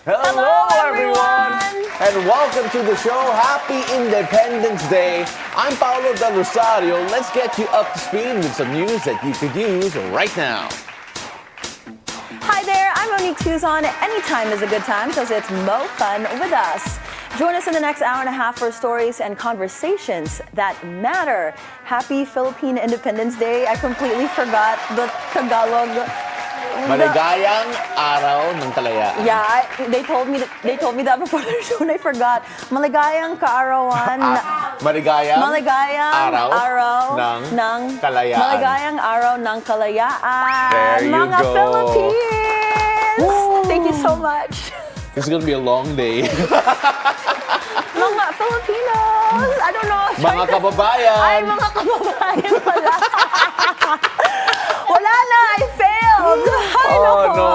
Hello, everyone! And welcome to the show. Happy Independence Day. I'm Paolo del Rosario. Let's get you up to speed with some news that you could use right now. Hi there, I'm Monique Tuzon. Anytime is a good time because it's mo fun with us. Join us in the next hour and a half for stories and conversations that matter. Happy Philippine Independence Day. I completely forgot the Tagalog. Maligayang araw ng kalayaan. Yeah, they told me that before the show and I forgot. Maligayang kaarawan. Maligayang araw ng kalayaan. Maligayang araw ng kalayaan. There you Mga go. Philippines! Woo! Thank you so much. It's gonna be a long day. Mga Filipinos! I don't know. Mga kababayan! Ay, mga kababayan pala. Wala na, I failed. Ay, Oh nako. no!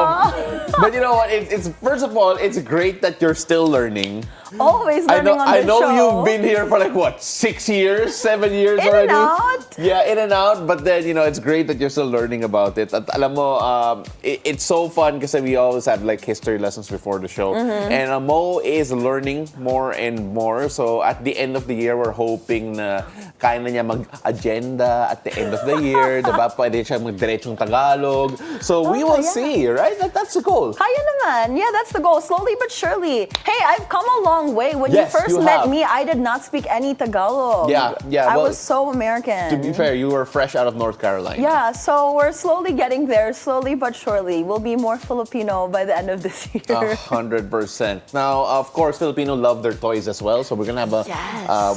But you know what? It's first of all, it's great that you're still learning. Always learning on I this know show. you've been here for like what, 6 years, 7 years In already? and out. Yeah, in and out. But then, you know, it's great that you're still learning about it. At alam mo, it's so fun because we always have like history lessons before the show. And Mo is learning more and more. So at the end of the year, we're hoping na kaya na niya mag-agenda at the end of the year. Diba? Pwede siya mag-diretsong Tagalog. So we will see, right? That's the goal. Kaya naman. Yeah, that's the goal. Slowly but surely. Hey, I've come a long way. When Yes, you first you met have. me, I did not speak any Tagalog. Yeah. I Well, was so American. to be fair, you were fresh out of North Carolina. Yeah, so we're slowly getting there, slowly but surely. We'll be more Filipino by the end of this year. 100%. Now, of course, Filipino love their toys as well. So we're gonna have a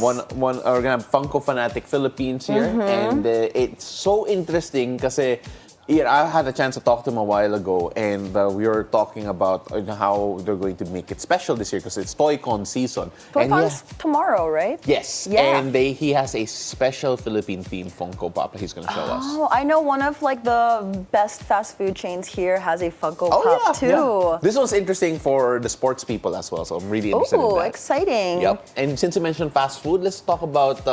we're gonna have Funko Funatic Philippines here, and it's so interesting kasi. Yeah, I had a chance to talk to him a while ago, and we were talking about how they're going to make it special this year because it's Toy-Con season. Toy-Con's tomorrow, right? Yes, Yeah. and he has a special Philippine themed Funko Pop that he's going to show us. Oh, I know one of like the best fast food chains here has a Funko Pop yeah, too. yeah. This one's interesting for the sports people as well, so I'm really interested in Oh, that. exciting. Yep. And since you mentioned fast food, let's talk about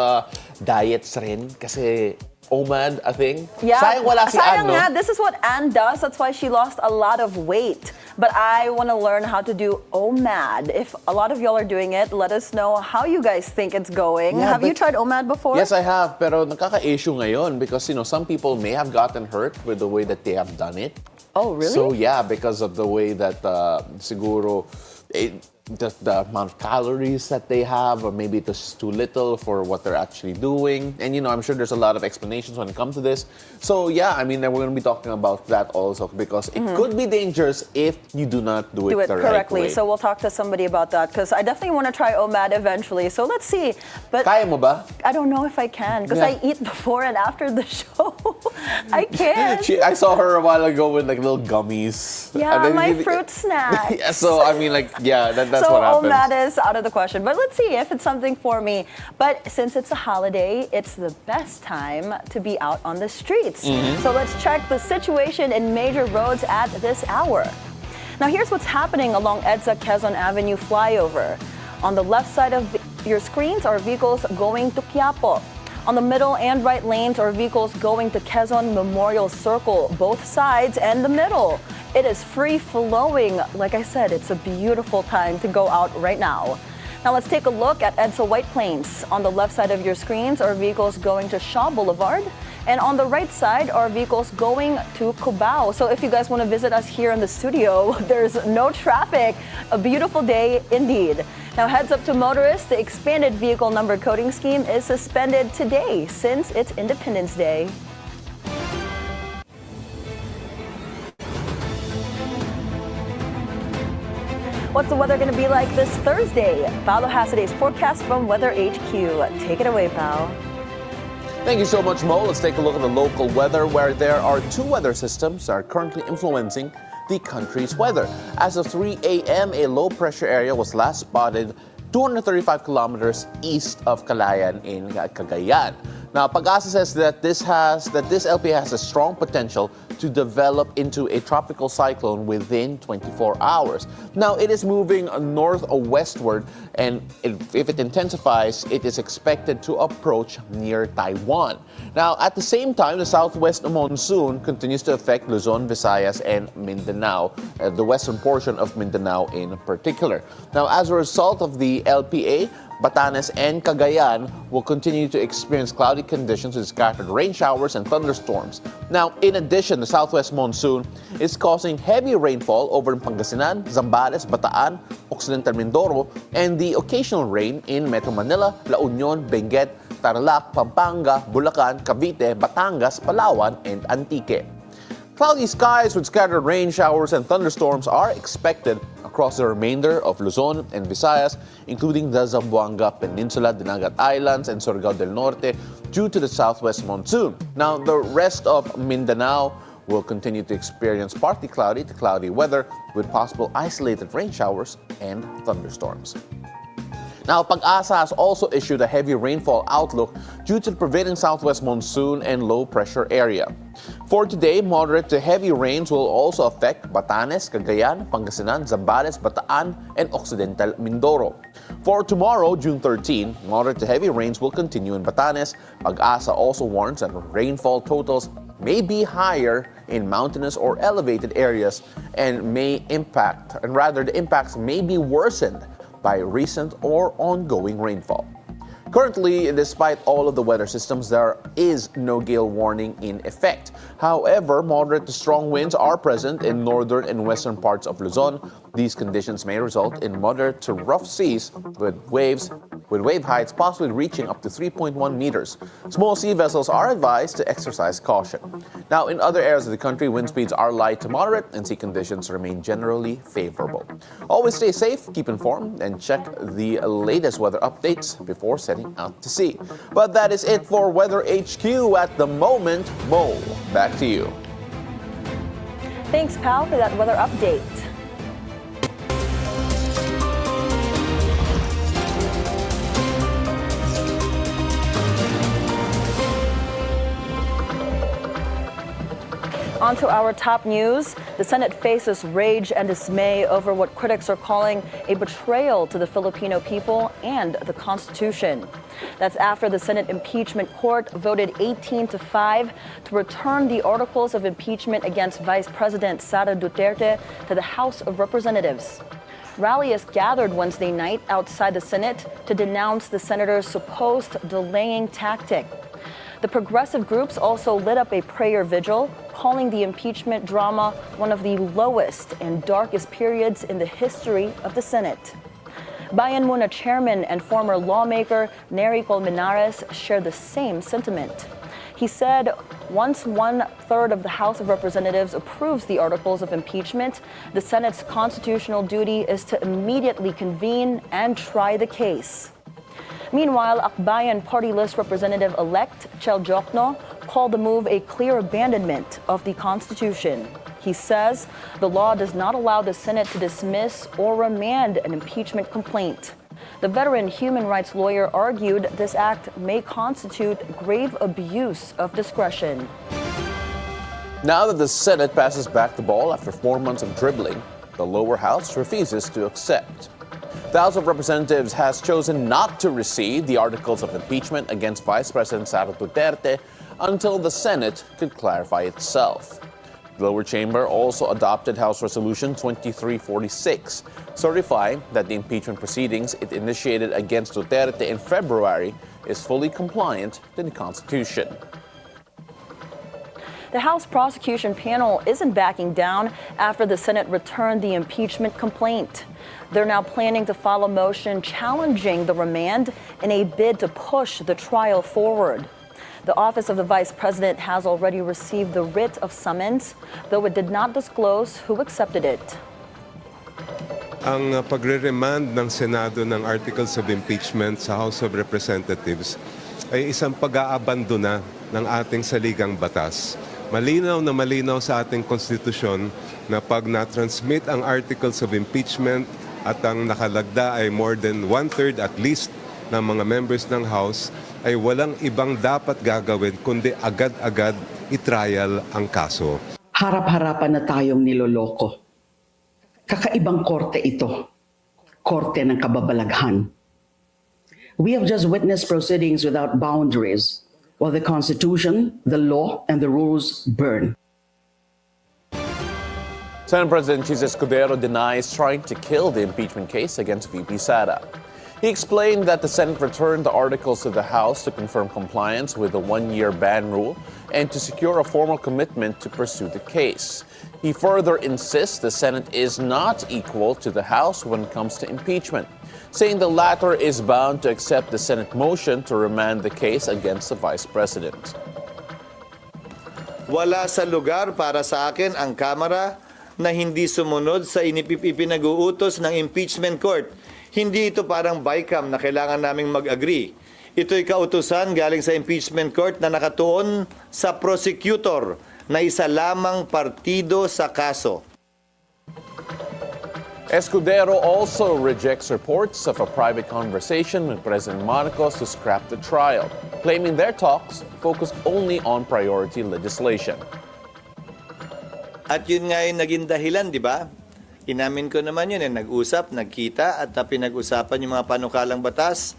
diets rin. Kasi OMAD, I think. Yeah. Sayang wala si Ann, Sayang no? nga, this is what Anne does. That's why she lost a lot of weight. But I want to learn how to do OMAD. If a lot of y'all are doing it, let us know how you guys think it's going. Yeah, have you tried OMAD before? Yes, I have. Pero nakaka-issue ngayon because, you know, some people may have gotten hurt with the way that they have done it. Oh, really? So, yeah, because of the way that siguro the amount of calories that they have, or maybe it's just too little for what they're actually doing. And, you know, I'm sure there's a lot of explanations when it comes to this. So, yeah, I mean, we're going to be talking about that also because it could be dangerous if you do not do it the right correctly. way. So we'll talk to somebody about that because I definitely want to try OMAD eventually. So let's see. But Kaya mo ba? I don't know if I can because Yeah. I eat before and after the show. I can't. I saw her a while ago with like little gummies. Yeah, And then my you- fruit snacks. Yeah, so I mean, like, yeah, that's so what happens. OMAD is out of the question, but let's see if it's something for me. But since it's a holiday, it's the best time to be out on the streets. So let's check the situation in major roads at this hour. Now here's what's happening along EDSA Quezon Avenue flyover. On the left side of your screens are vehicles going to Quiapo. On the middle and right lanes are vehicles going to Quezon Memorial Circle, both sides and the middle. It is free flowing. Like I said, it's a beautiful time to go out right now. Now let's take a look at EDSA White Plains. On the left side of your screens are vehicles going to Shaw Boulevard. And on the right side are vehicles going to Cubao. So if you guys want to visit us here in the studio, there's no traffic. A beautiful day indeed. Now heads up to motorists, the expanded vehicle number coding scheme is suspended today since it's Independence Day. What's the weather going to be like this Thursday? Paolo has today's forecast from Weather HQ. Take it away, Paolo. Thank you so much, Mo. Let's take a look at the local weather where there are two weather systems that are currently influencing the country's weather. As of 3 a.m., a low pressure area was last spotted 235 kilometers east of Calayan in Cagayan. Now, Pag-asa says that this LPA has a strong potential to develop into a tropical cyclone within 24 hours. Now, it is moving north-westward, and if it intensifies, it is expected to approach near Taiwan. Now, at the same time, the southwest monsoon continues to affect Luzon, Visayas, and Mindanao, the western portion of Mindanao in particular. Now, as a result of the LPA, Batanes and Cagayan will continue to experience cloudy conditions with scattered rain showers and thunderstorms. Now, in addition, the southwest monsoon is causing heavy rainfall over Pangasinan, Zambales, Bataan, Occidental Mindoro, and the occasional rain in Metro Manila, La Union, Benguet, Tarlac, Pampanga, Bulacan, Cavite, Batangas, Palawan, and Antique. Cloudy skies with scattered rain showers and thunderstorms are expected across the remainder of Luzon and Visayas, including the Zamboanga Peninsula, Dinagat Islands, and Surigao del Norte, due to the southwest monsoon. Now, the rest of Mindanao will continue to experience partly cloudy to cloudy weather with possible isolated rain showers and thunderstorms. Now, Pag-asa has also issued a heavy rainfall outlook due to the prevailing southwest monsoon and low-pressure area. For today, moderate to heavy rains will also affect Batanes, Cagayan, Pangasinan, Zambales, Bataan, and Occidental Mindoro. For tomorrow, June 13, moderate to heavy rains will continue in Batanes. Pag-asa also warns that rainfall totals may be higher in mountainous or elevated areas and the impacts may be worsened by recent or ongoing rainfall. Currently, despite all of the weather systems, there is no gale warning in effect. However, moderate to strong winds are present in northern and western parts of Luzon. These conditions may result in moderate to rough seas with wave heights possibly reaching up to 3.1 meters. Small sea vessels are advised to exercise caution. Now, in other areas of the country, wind speeds are light to moderate and sea conditions remain generally favorable. Always stay safe, keep informed, and check the latest weather updates before setting out to sea. But that is it for Weather HQ at the moment. Mo, back to you. Thanks, Pal, for that weather update. On to our top news. The Senate faces rage and dismay over what critics are calling a betrayal to the Filipino people and the Constitution. That's after the Senate impeachment court voted 18-5 to return the articles of impeachment against Vice President Sara Duterte to the House of Representatives. Rallies gathered Wednesday night outside the Senate to denounce the senator's supposed delaying tactic. The progressive groups also lit up a prayer vigil, calling the impeachment drama one of the lowest and darkest periods in the history of the Senate. Bayan Muna chairman and former lawmaker Nery Colmenares shared the same sentiment. He said once 1/3 of the House of Representatives approves the articles of impeachment, the Senate's constitutional duty is to immediately convene and try the case. Meanwhile, Akbayan Party List Representative-elect Chel Jokno called the move a clear abandonment of the Constitution. He says the law does not allow the Senate to dismiss or remand an impeachment complaint. The veteran human rights lawyer argued this act may constitute grave abuse of discretion. Now that the Senate passes back the ball after 4 months of dribbling, the lower house refuses to accept. The House of Representatives has chosen not to receive the articles of impeachment against Vice President Sara Duterte until the Senate could clarify itself. The lower chamber also adopted House Resolution 2346, certifying that the impeachment proceedings it initiated against Duterte in February is fully compliant to the Constitution. The House prosecution panel isn't backing down after the Senate returned the impeachment complaint. They're now planning to file a motion challenging the remand in a bid to push the trial forward. The Office of the Vice President has already received the writ of summons, though it did not disclose who accepted it. Ang pagre-remand ng Senado ng Articles of Impeachment sa House of Representatives ay isang pag-aabandona ng ating saligang batas. Malinaw na malinaw sa ating konstitusyon na pag na-transmit ang Articles of Impeachment at ang nakalagda ay more than 1/3 at least ng mga members ng House, ay walang ibang dapat gagawin kundi agad-agad i-trial ang kaso. Harap-harapan na tayong niloloko. Kakaibang korte ito. Korte ng kababalaghan. We have just witnessed proceedings without boundaries, while the Constitution, the law, and the rules burn. Senate President Chis Escudero denies trying to kill the impeachment case against VP Sara. He explained that the Senate returned the articles to the House to confirm compliance with the one-year ban rule and to secure a formal commitment to pursue the case. He further insists the Senate is not equal to the House when it comes to impeachment, saying the latter is bound to accept the Senate motion to remand the case against the Vice President. Wala sa lugar para sa akin ang Kamara na hindi sumunod sa ipinag-uutos ng impeachment court. Hindi ito parang BICAM na kailangan naming mag-agree. Ito'y kautusan galing sa impeachment court na nakatuon sa prosecutor na isa lamang partido sa kaso. Escudero also rejects reports of a private conversation with President Marcos to scrap the trial, claiming their talks focused only on priority legislation. At yun nga yung naging dahilan, di ba? Inamin ko naman yun, nag-usap, nagkita at pinag-usapan yung mga panukalang batas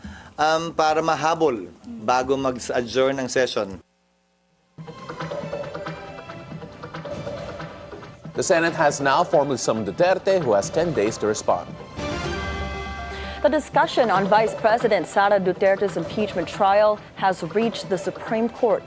para mahabol bago mag-adjourn ang session. The Senate has now formally summoned Duterte, who has 10 days to respond. The discussion on Vice President Sara Duterte's impeachment trial has reached the Supreme Court.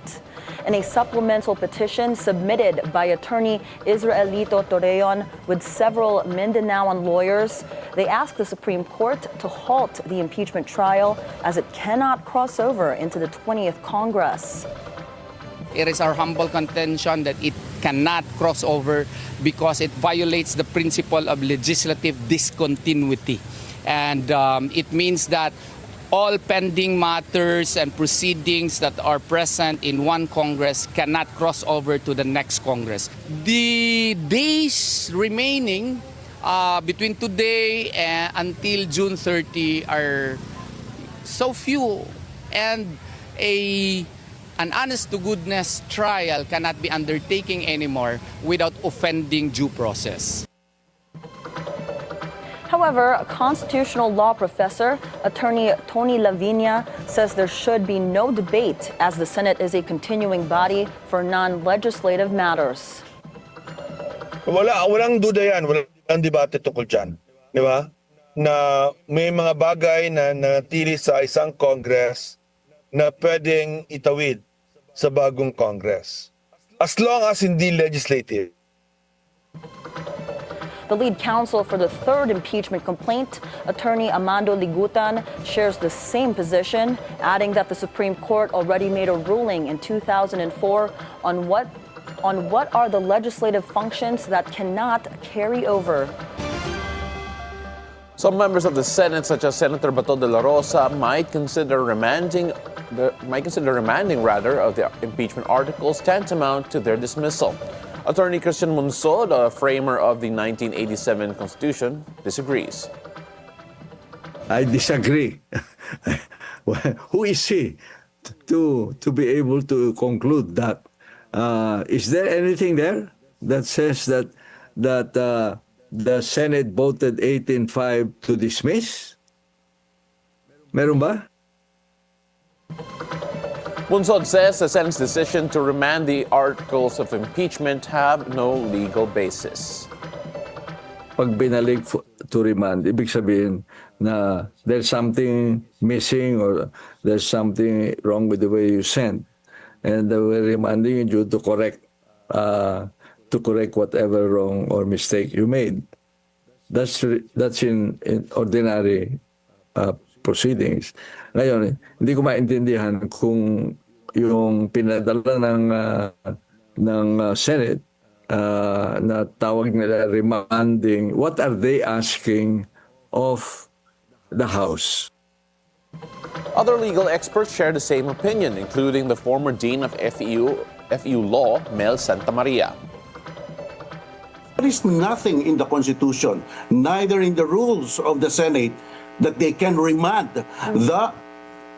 In a supplemental petition submitted by attorney Israelito Torreon with several Mindanaoan lawyers, they asked the Supreme Court to halt the impeachment trial as it cannot cross over into the 20th Congress. It is our humble contention that it cannot cross over because it violates the principle of legislative discontinuity. And it means that all pending matters and proceedings that are present in one Congress cannot cross over to the next Congress. The days remaining between today and until June 30 are so few, and an honest-to-goodness trial cannot be undertaken anymore without offending due process. However, a constitutional law professor, attorney Tony Lavinia, says there should be no debate as the Senate is a continuing body for non-legislative matters. Walang duda yan, walang debate tungkol dyan. Di ba? Na may mga bagay na nanatili sa isang Congress na pwedeng itawid sa bagong Congress. As long as hindi legislative. The lead counsel for the third impeachment complaint, attorney Amando Ligutan, shares the same position, adding that the Supreme Court already made a ruling in 2004 on what are the legislative functions that cannot carry over. Some members of the Senate, such as Senator Paolo del Rosario, might consider remanding of the impeachment articles tantamount to their dismissal. Attorney Christian Monsod, a framer of the 1987 Constitution, disagrees. I disagree. Who is he to be able to conclude that? Is there anything there that says that the Senate voted 18-5 to dismiss? Meron ba? Monsod says the Senate's decision to remand the articles of impeachment have no legal basis. Pag binalik to remand, ibig sabihin na there's something missing or there's something wrong with the way you sent. And we're remanding you to correct whatever wrong or mistake you made. That's in ordinary proceedings. Ngayon, hindi ko maintindihan kung yung pinadala ng Senate na tawag nila remanding, what are they asking of the House? Other legal experts share the same opinion, including the former dean of FEU Law, Mel Santamaria. There is nothing in the Constitution, neither in the rules of the Senate, that they can remand the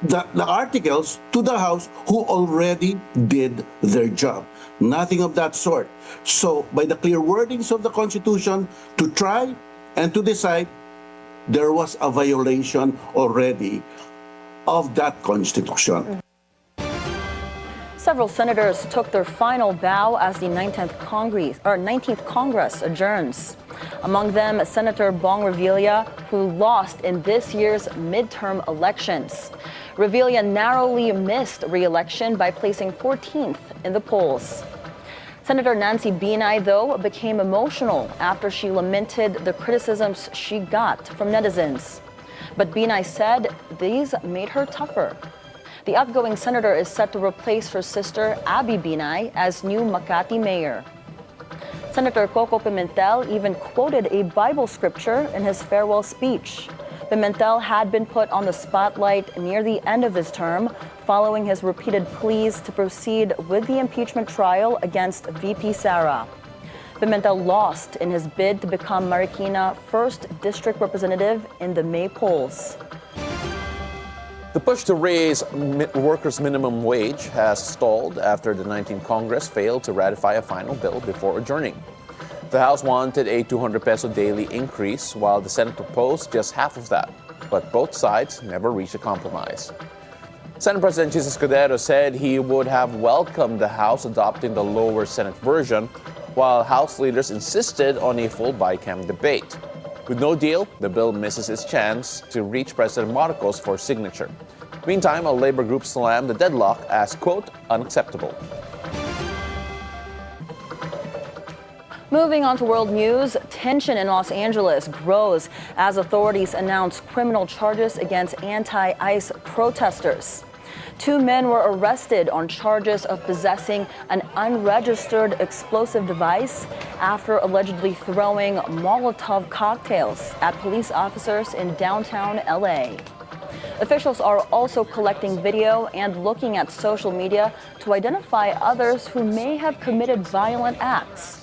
the articles to the House who already did their job. Nothing of that sort. So, by the clear wordings of the Constitution, to try and to decide, there was a violation already of that Constitution. Several senators took their final bow as the 19th Congress adjourns. Among them, Senator Bong Revilla, who lost in this year's midterm elections. Revilla narrowly missed re-election by placing 14th in the polls. Senator Nancy Binay, though, became emotional after she lamented the criticisms she got from netizens. But Binay said these made her tougher. The outgoing senator is set to replace her sister, Abby Binay, as new Makati mayor. Senator Coco Pimentel even quoted a Bible scripture in his farewell speech. Pimentel had been put on the spotlight near the end of his term, following his repeated pleas to proceed with the impeachment trial against VP Sara. Pimentel lost in his bid to become Marikina 1st District Representative in the May polls. The push to raise workers' minimum wage has stalled after the 19th Congress failed to ratify a final bill before adjourning. The House wanted a 200 peso daily increase, while the Senate proposed just half of that. But both sides never reached a compromise. Senate President Jesus Cordero said he would have welcomed the House adopting the lower Senate version, while House leaders insisted on a full BICAM debate. With no deal, the bill misses its chance to reach President Marcos for signature. Meantime, a labor group slammed the deadlock as, quote, unacceptable. Moving on to world news, tension in Los Angeles grows as authorities announce criminal charges against anti-ICE protesters. 2 men were arrested on charges of possessing an unregistered explosive device after allegedly throwing Molotov cocktails at police officers in downtown LA. Officials are also collecting video and looking at social media to identify others who may have committed violent acts.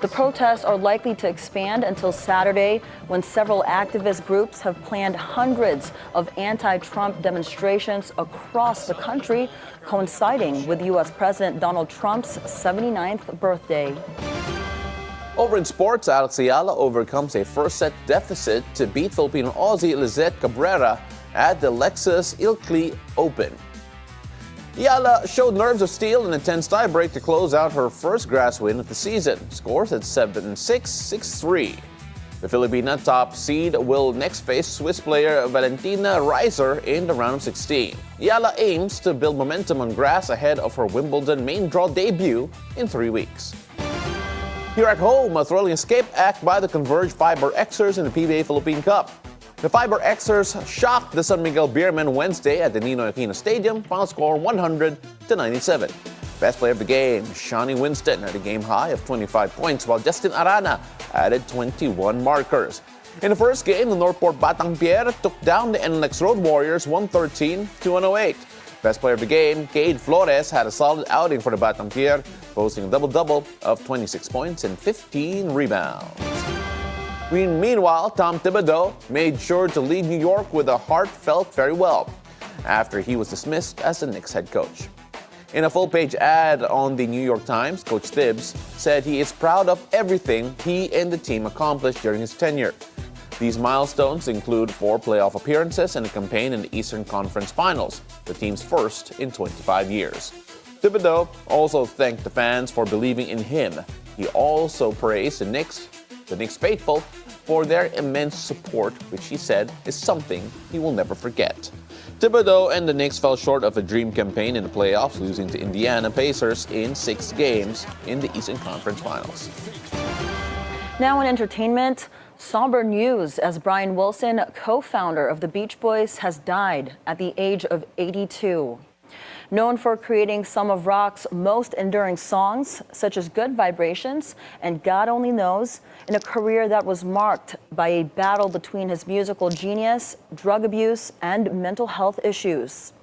The protests are likely to expand until Saturday, when several activist groups have planned hundreds of anti-Trump demonstrations across the country, coinciding with U.S. President Donald Trump's 79th birthday. Over in sports, Alex Ayala overcomes a first-set deficit to beat Filipino Aussie Lizette Cabrera at the Lexus Ilkley Open. Ayala showed nerves of steel in a tense tiebreak to close out her first grass win of the season. Scores at 7-6, 6-3. The Filipina top seed will next face Swiss player Valentina Reiser in the round of 16. Ayala aims to build momentum on grass ahead of her Wimbledon main draw debut in 3 weeks. Here at home, a thrilling escape act by the Converge Fiber Xers in the PBA Philippine Cup. The Fiber Xers shocked the San Miguel Beermen Wednesday at the Ninoy Aquino Stadium, final score 100-97. Best player of the game, Shawnee Winston, had a game high of 25 points, while Justin Arana added 21 markers. In the first game, the Northport Batang Pier took down the NLX Road Warriors 113-108. Best player of the game, Cade Flores, had a solid outing for the Batang Pier, posting a double-double of 26 points and 15 rebounds. Meanwhile, Tom Thibodeau made sure to lead New York with a heartfelt farewell after he was dismissed as the Knicks head coach. In a full-page ad on the New York Times, Coach Tibbs said he is proud of everything he and the team accomplished during his tenure. These milestones include 4 playoff appearances and a campaign in the Eastern Conference Finals, the team's first in 25 years. Thibodeau also thanked the fans for believing in him. He also praised the Knicks faithful, for their immense support, which he said is something he will never forget. Thibodeau and the Knicks fell short of a dream campaign in the playoffs, losing to Indiana Pacers in 6 games in the Eastern Conference Finals. Now in entertainment, somber news as Brian Wilson, co-founder of the Beach Boys, has died at the age of 82. Known for creating some of rock's most enduring songs, such as Good Vibrations and God Only Knows, in a career that was marked by a battle between his musical genius, drug abuse, and mental health issues.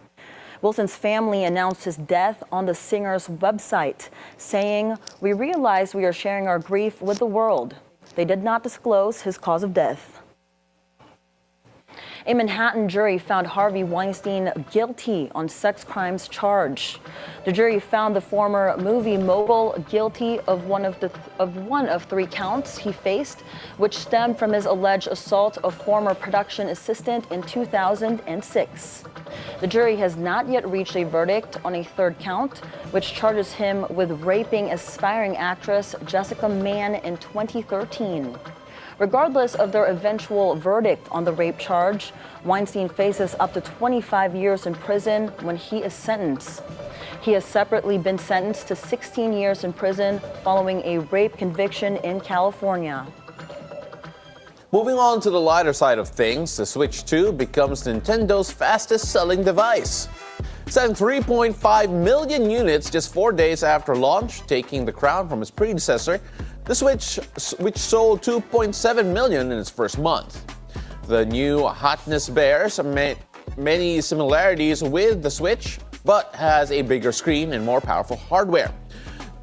Wilson's family announced his death on the singer's website, saying, "We realize we are sharing our grief with the world." They did not disclose his cause of death. A Manhattan jury found Harvey Weinstein guilty on sex crimes charge. The jury found the former movie mogul guilty of one of three counts he faced, which stemmed from his alleged assault of former production assistant in 2006. The jury has not yet reached a verdict on a third count, which charges him with raping aspiring actress Jessica Mann in 2013. Regardless of their eventual verdict on the rape charge, Weinstein faces up to 25 years in prison when he is sentenced. He has separately been sentenced to 16 years in prison following a rape conviction in California. Moving on to the lighter side of things, the Switch 2 becomes Nintendo's fastest-selling device. Selling 3.5 million units just 4 days after launch, taking the crown from its predecessor, the Switch, which sold 2.7 million in its first month. The new hotness bears many similarities with the Switch, but has a bigger screen and more powerful hardware.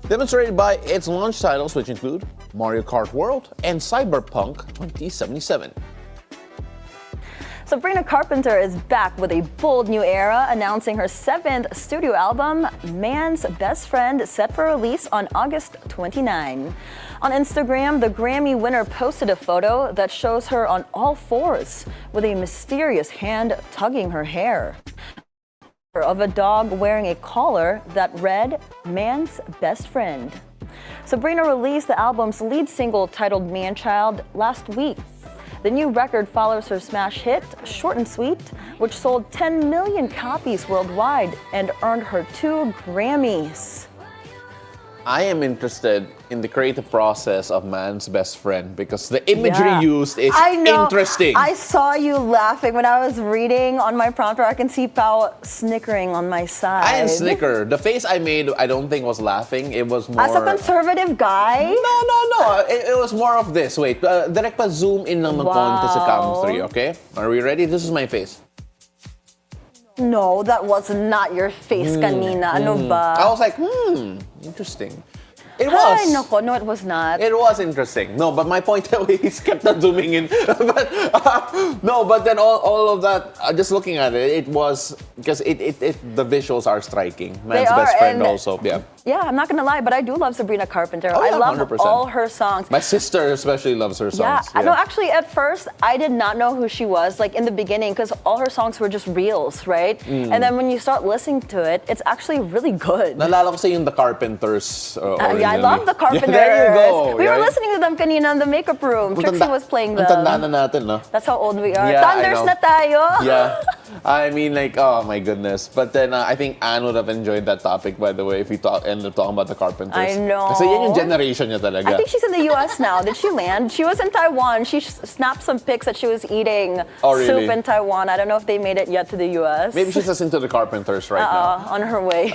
Demonstrated by its launch titles, which include Mario Kart World and Cyberpunk 2077. Sabrina Carpenter is back with a bold new era, announcing her 7th studio album, Man's Best Friend, set for release on August 29. On Instagram, the Grammy winner posted a photo that shows her on all fours with a mysterious hand tugging her hair. Of a dog wearing a collar that read, Man's Best Friend. Sabrina released the album's lead single titled Man Child last week. The new record follows her smash hit, Short and Sweet, which sold 10 million copies worldwide and earned her 2 Grammys. I am interested in the creative process of Man's Best Friend because the imagery used is interesting. I saw you laughing when I was reading on my prompter. I can see Pao snickering on my side. I didn't snicker. The face I made, I don't think was laughing. It was more... As a conservative guy? No. It was more of this. Wait, direct pa zoom in lang ng konti sa cam 3, okay? Are we ready? This is my face. No, that was not your face kanina. Ano ba? I was like, interesting. It was. Ay, nako, no, it was not. It was interesting. No, but my point is kept on zooming in. but then all of that, just looking at it, it was because the visuals are striking. Man's Best Friend also, yeah. Yeah, I'm not gonna lie, but I do love Sabrina Carpenter. Oh, yeah, I love 100%. all her songs. My sister especially loves her songs. Yeah, no, actually, at first, I did not know who she was, like in the beginning, because all her songs were just reels, right? And then when you start listening to it, it's actually really good. Nalala ko sa yung The Carpenters. Yeah, I love The Carpenters. Yeah, there you go. We were listening to them kanina in the makeup room. Trixie was playing them. Ang tanda na natin, no? That's how old we are. Yeah, Thunders na tayo. Yeah. I mean, like, oh my goodness. But then I think Anne would have enjoyed that topic, by the way, if we end up talking about the Carpenters. I know. Kasi yan yung generation niya talaga. I think she's in the US now. Did she land? She was in Taiwan. She snapped some pics that she was eating soup in Taiwan. I don't know if they made it yet to the US. Maybe she's just into the Carpenters right now. On her way.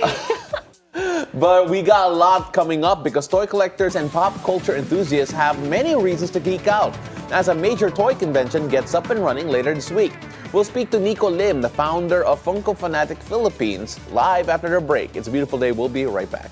But we got a lot coming up because toy collectors and pop culture enthusiasts have many reasons to geek out as a major toy convention gets up and running later this week. We'll speak to Nikko Lim, the founder of Funko Funatic Philippines, live after the break. It's a beautiful day. We'll be right back.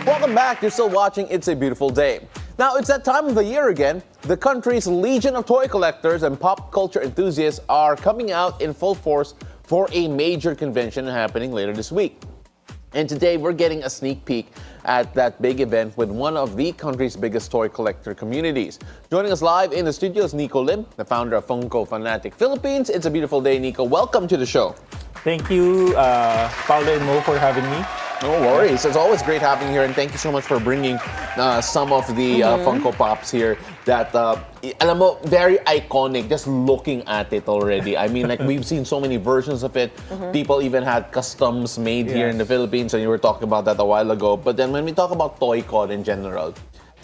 Welcome back. You're still watching It's a Beautiful Day. Now, it's that time of the year again. The country's legion of toy collectors and pop culture enthusiasts are coming out in full force for a major convention happening later this week. And today, we're getting a sneak peek at that big event with one of the country's biggest toy collector communities. Joining us live in the studio is Nikko Lim, the founder of Funko Funatic Philippines. It's a beautiful day, Nikko. Welcome to the show. Thank you, Paolo and Mo, for having me. No worries. It's always great having you here, and thank you so much for bringing some of the Funko Pops here that, alam mo, very iconic just looking at it already. I mean, like, we've seen so many versions of it. People even had customs made here in the Philippines, and you were talking about that a while ago. But then when we talk about ToyCon in general,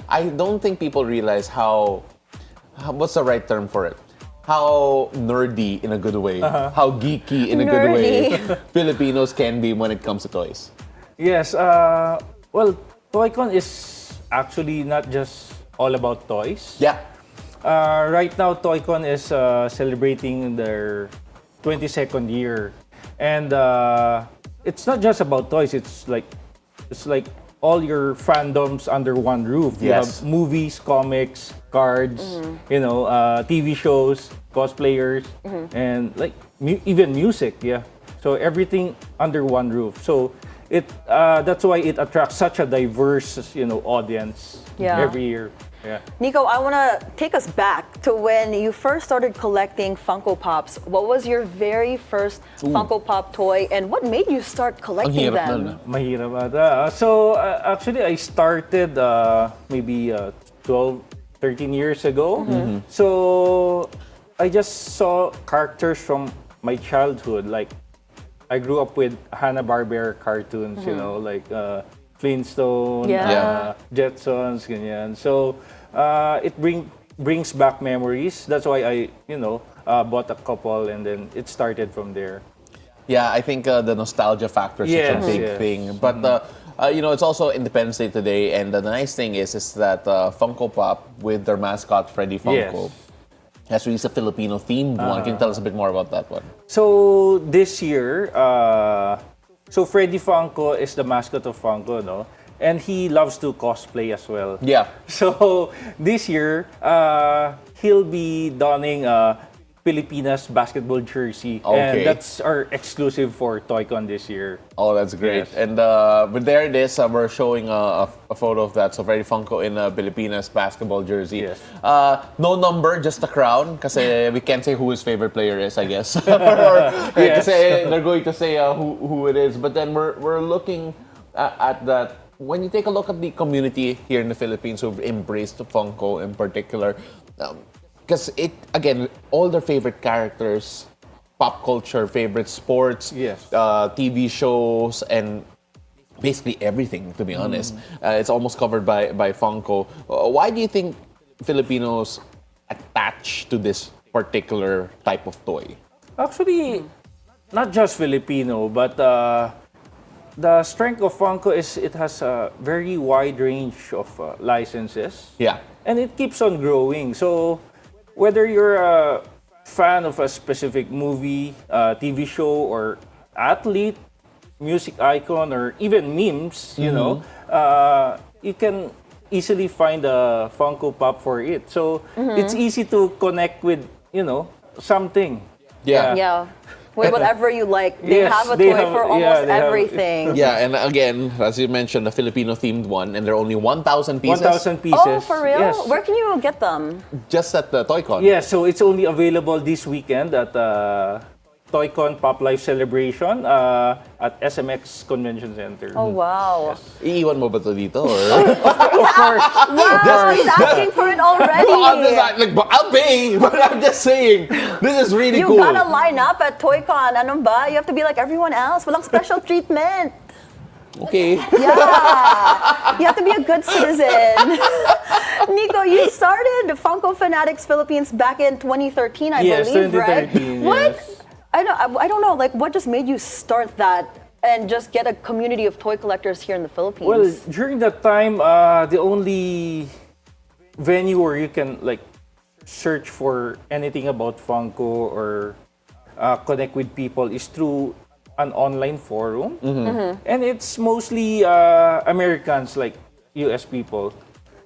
I don't think people realize how what's the right term for it? How nerdy in a good way, how geeky in a good way Filipinos can be when it comes to toys. Yes, well, ToyCon is actually not just all about toys. Yeah. Right now, ToyCon is celebrating their 22nd year. And it's not just about toys, it's like all your fandoms under one roof. You Yes. have movies, comics, cards, TV shows, cosplayers, and like even music, yeah. So everything under one roof. So that's why it attracts such a diverse, audience every year. Yeah. Nikko, I want to take us back to when you first started collecting Funko Pops. What was your very first Funko Pop toy, and what made you start collecting hirap them? nun, Mahirap ata. So actually, I started maybe 12, 13 years ago. So I just saw characters from my childhood. Like, I grew up with Hanna-Barbera cartoons, like Flintstones, Jetsons, ganyan. So it brings back memories. That's why I, bought a couple, and then it started from there. Yeah, I think the nostalgia factor is such a big Yes. thing. But, it's also Independence Day today, and the nice thing is that Funko Pop, with their mascot, Freddy Funko, has released a Filipino-themed one. Can you tell us a bit more about that one? So this year, so Freddy Funko is the mascot of Funko, no? And he loves to cosplay as well. Yeah. So this year, he'll be donning a Pilipinas basketball jersey. Okay. And that's our exclusive for ToyCon this year. Oh, that's great. Yes. And but there it is. We're showing a photo of that. So Freddy Funko in a Pilipinas basketball jersey. Yes. No number, just a crown. Kasi we can't say who his favorite player is, I guess. Kasi they're going to say who it is. But then we're looking at that. When you take a look at the community here in the Philippines who've embraced Funko in particular, because again, all their favorite characters, pop culture, favorite sports, TV shows, and basically everything, to be honest. It's almost covered by Funko. Why do you think Filipinos attach to this particular type of toy? Actually, not just Filipino, but the strength of Funko is it has a very wide range of licenses. Yeah. And it keeps on growing. So whether you're a fan of a specific movie, TV show, or athlete, music icon, or even memes, you can easily find a Funko Pop for it. So it's easy to connect with, something. Yeah. With whatever you like. They Yes, have a they toy have- for yeah, almost they have- everything. Yeah, and again, as you mentioned, a Filipino-themed one, and there are only 1,000 pieces. 1,000 pieces. Oh, for real? Yes. Where can you get them? Just at the ToyCon. Yeah, so it's only available this weekend at ToyCon Pop Life Celebration at SMX Convention Center. Oh, wow. Iiwan mo ba ito dito? Or? Of course. Wow, he's asking for it already. I'll pay, but I'm just saying, this is really You cool. gotta line up at ToyCon. Ano ba? You have to be like everyone else. Walang special treatment. Okay. Yeah. You have to be a good citizen. Nikko, you started Funko Fanatics Philippines back in 2013, I Yes, believe, right? 2013, What? yes. I don't know. Like, what just made you start that and just get a community of toy collectors here in the Philippines? Well, during that time, the only venue where you can search for anything about Funko or connect with people is through an online forum. And it's mostly Americans, like US people.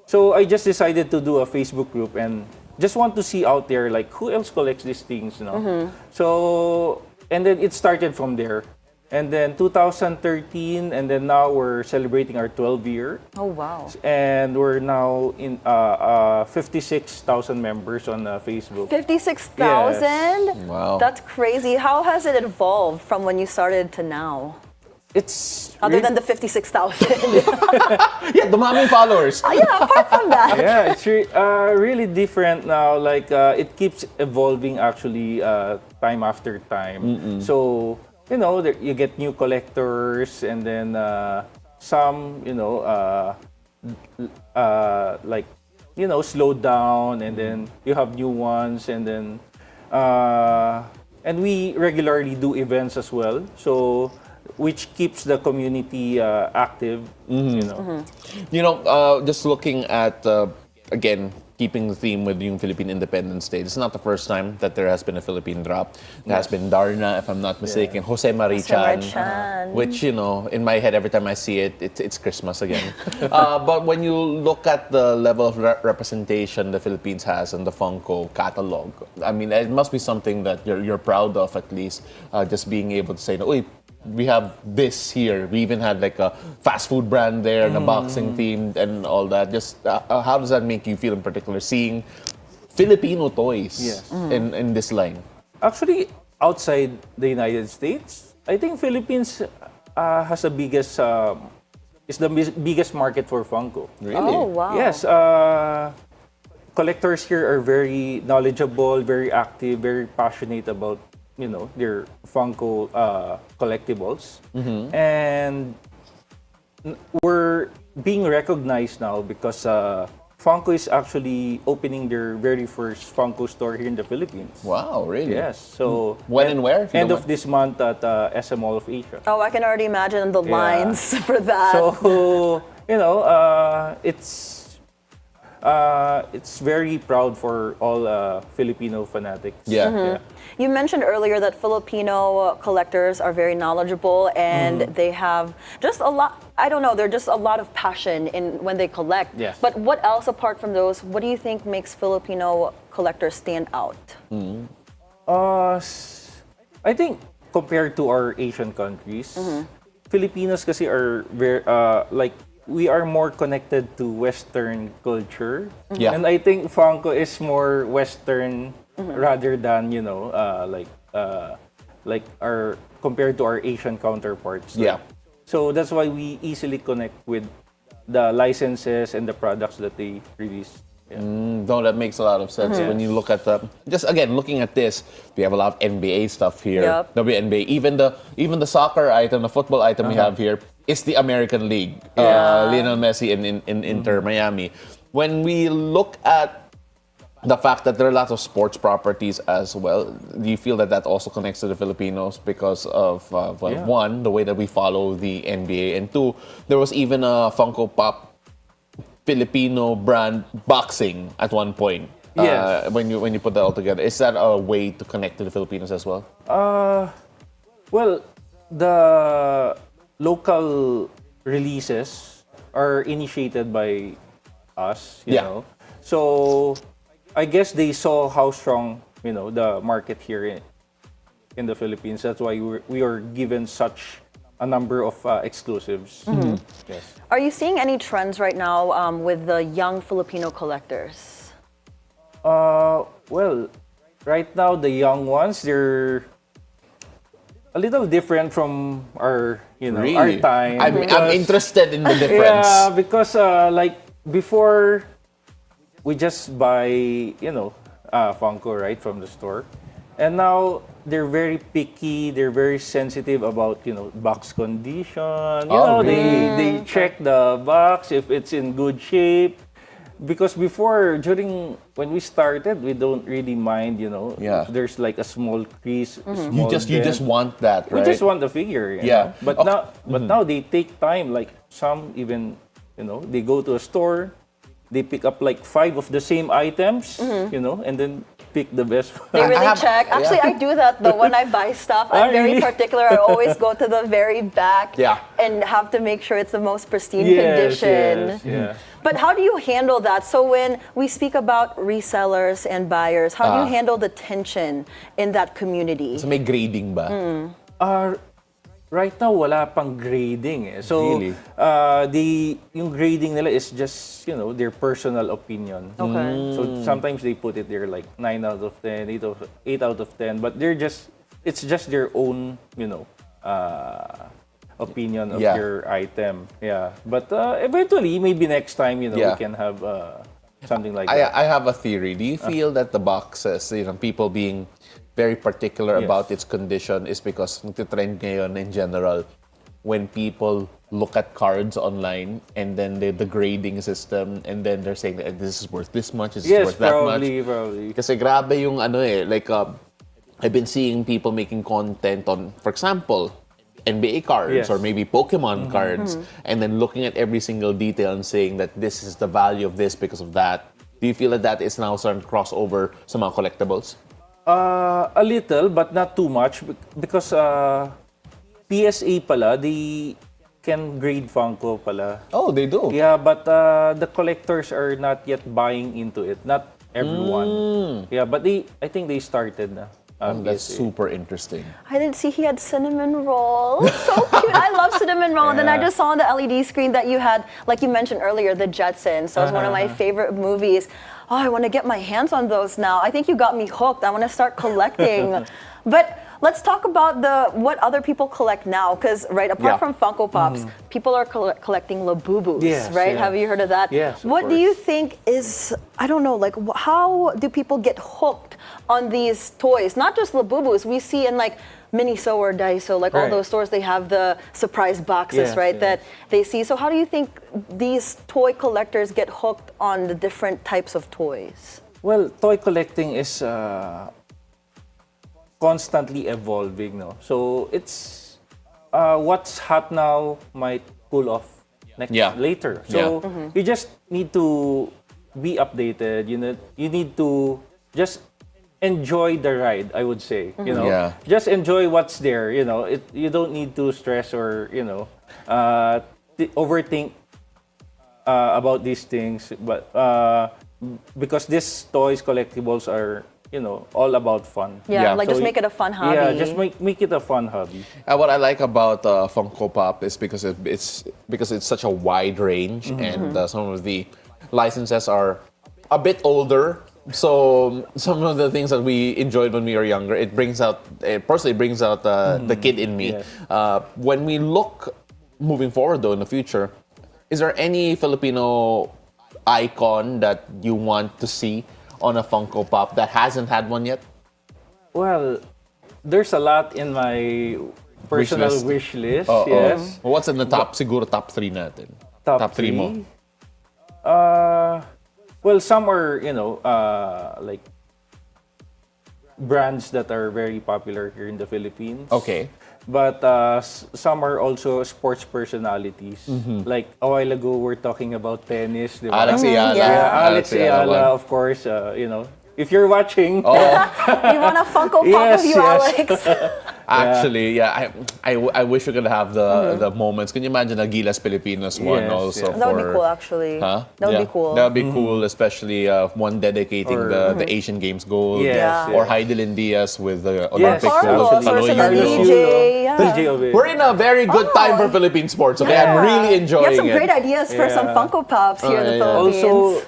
So I just decided to do a Facebook group and just want to see out there, like, who else collects these things, So, and then it started from there. And then 2013, and then now we're celebrating our 12th year. oh, wow. And we're now in 56,000 members on Facebook. 56,000? Wow. That's crazy. How has it evolved from when you started to now? it's Other than the 56,000. Yeah, dumaming followers. Yeah, apart from that. yeah, it's really different now. Like it keeps evolving actually time after time. So you get new collectors, and then some like slow down, and then you have new ones, and then and we regularly do events as well. So which keeps the community active. Just looking at, again, keeping the theme with yung Philippine Independence Day, it's not the first time that there has been a Philippine drop. There has been Darna, if I'm not mistaken, Jose Marichan, Marichan. which, in my head, every time I see it, it's Christmas again. But when you look at the level of representation the Philippines has in the Funko catalog, I mean, it must be something that you're proud of, at least, just being able to say, "Uy, we have this here." We even had like a fast food brand there and a boxing theme and all that. Just how does that make you feel in particular, seeing Filipino toys in this line? Actually, outside the United States, I think Philippines has the biggest is the biggest market for Funko. Really? Oh, wow. Yes, collectors here are very knowledgeable, very active, very passionate about their Funko collectibles, and we're being recognized now because Funko is actually opening their very first Funko store here in the Philippines. Wow, really? Yes. So When and where, if you End don't of this month at SM Mall of Asia. Oh, I can already imagine the lines for that. So it's very proud for all Filipino fanatics. Yeah. You mentioned earlier that Filipino collectors are very knowledgeable, and they have just a lot, I don't know, they're just a lot of passion when they collect. Yes. But what else apart from those, what do you think makes Filipino collectors stand out? I think compared to our Asian countries, Filipinos kasi are very we are more connected to Western culture. Yeah. And I think Funko is more Western rather than, like our compared to our Asian counterparts. Yeah. So that's why we easily connect with the licenses and the products that they release. Yeah. No, that makes a lot of sense. When you look at just again looking at this, we have a lot of NBA stuff here. Yep. WNBA, even the soccer item, the football item we have here is the American League. Lionel Messi in Inter Miami. When we look at the fact that there are lots of sports properties as well, do you feel that also connects to the Filipinos because of one, the way that we follow the NBA, and two, there was even a Funko Pop Filipino brand boxing at one point. Yes. When you put that all together, is that a way to connect to the Filipinos as well? Well, the local releases are initiated by us, you know. So I guess they saw how strong, the market here in the Philippines. That's why we are given such a number of exclusives. Yes. Are you seeing any trends right now with the young Filipino collectors? Well, right now the young ones, they're a little different from our, our time. I'm interested in the difference. Yeah, because like before, we just buy, Funko, right, from the store. And now, they're very picky, they're very sensitive about, box condition. They check the box if it's in good shape. Because before, when we started, we don't really mind, if there's like a small crease, You just want that, right? We just want the figure, you know? But now they take time. Like some even, they go to a store, they pick up like 5 of the same items, and then pick the best one. They really check. Actually, I do that though when I buy stuff. I'm very particular. I always go to the very back and have to make sure it's the most pristine condition. Yes. But how do you handle that? So when we speak about resellers and buyers, how do you handle the tension in that community? So may grading ba? Right now, wala pang grading. So, Really? yung grading nila is just, their personal opinion. Okay. So, sometimes they put it there like 9 out of 10, 8 out of 10, but it's just their own, opinion of Yeah. your item. Yeah, but eventually, maybe next time, we can have something like that. I have a theory. Do you feel that the boxes, people being very particular Yes. about its condition is because nagtitrend ngayon in general when people look at cards online and then the grading system and then they're saying that this is worth this much, this is Yes, worth that much. probably. Kasi grabe yung I've been seeing people making content on, for example, NBA cards Yes. or maybe Pokemon cards and then looking at every single detail and saying that this is the value of this because of that. Do you feel that that is now starting to cross over sa mga collectibles? A little, but not too much because PSA pala, they can grade Funko pala. Oh, they do? Yeah, but the collectors are not yet buying into it. Not everyone. Yeah, but I think they started na. That's PSA. super interesting. I didn't see he had cinnamon rolls. So cute. I love cinnamon roll. And then I just saw on the LED screen that you had, like you mentioned earlier, the Jetsons. So it's one of my favorite movies. Oh, I want to get my hands on those now. I think you got me hooked. I want to start collecting. But let's talk about what other people collect now. Because, apart from Funko Pops, people are collecting Labubus, Yes, right? yeah. Have you heard of that? Yes, of What do you course. think is, I don't know, like how do people get hooked on these toys? Not just Labubus. We see in like Miniso or Daiso, like all Right. those stores, they have the surprise boxes, Yes, right, yes. that they see. So how do you think these toy collectors get hooked on the different types of toys? Well, toy collecting is constantly evolving, no? So it's what's hot now might cool off later. So you just need to be updated. You need to just enjoy the ride, I would say. Yeah. Just enjoy what's there. You don't need to stress or overthink about these things. But because these toys collectibles are all about fun. Yeah, like So just make it a fun hobby. Yeah, just make it a fun hobby. What I like about Funko Pop is because it's such a wide range and some of the licenses are a bit older. So some of the things that we enjoyed when we were younger, it personally brings out the kid in me. Yes. When we look moving forward though in the future, is there any Filipino icon that you want to see on a Funko Pop that hasn't had one yet? Well, there's a lot in my personal wish list. Yes. What's in the top? Siguro top 3 natin. Top three mo. Well, some are, like brands that are very popular here in the Philippines. Okay. But some are also sports personalities. Like a while ago, we're talking about tennis. Di ba? Alex Ayala. Yeah. Alex Ayala, of course. If you're watching, We want a Funko Pop Yes, of you, yes. Alex. Actually, I wish we could have the moments. Can you imagine a Gilas Pilipinas one Yes, also? yes. That would be for- cool, actually. Huh? That would be cool. That would be cool, especially one dedicating Or- the Asian Games gold. Yes, Yeah. Or yes. Heidelin Diaz with the Yes. Olympic Carlos, gold. or Taloy sila Carlos. DJ. Yeah. DJ Obe. We're in a very good time for Philippine sports, okay? I'm really You enjoying have some it. great ideas for some Yeah. Funko Pops here in the yeah. Philippines. Also,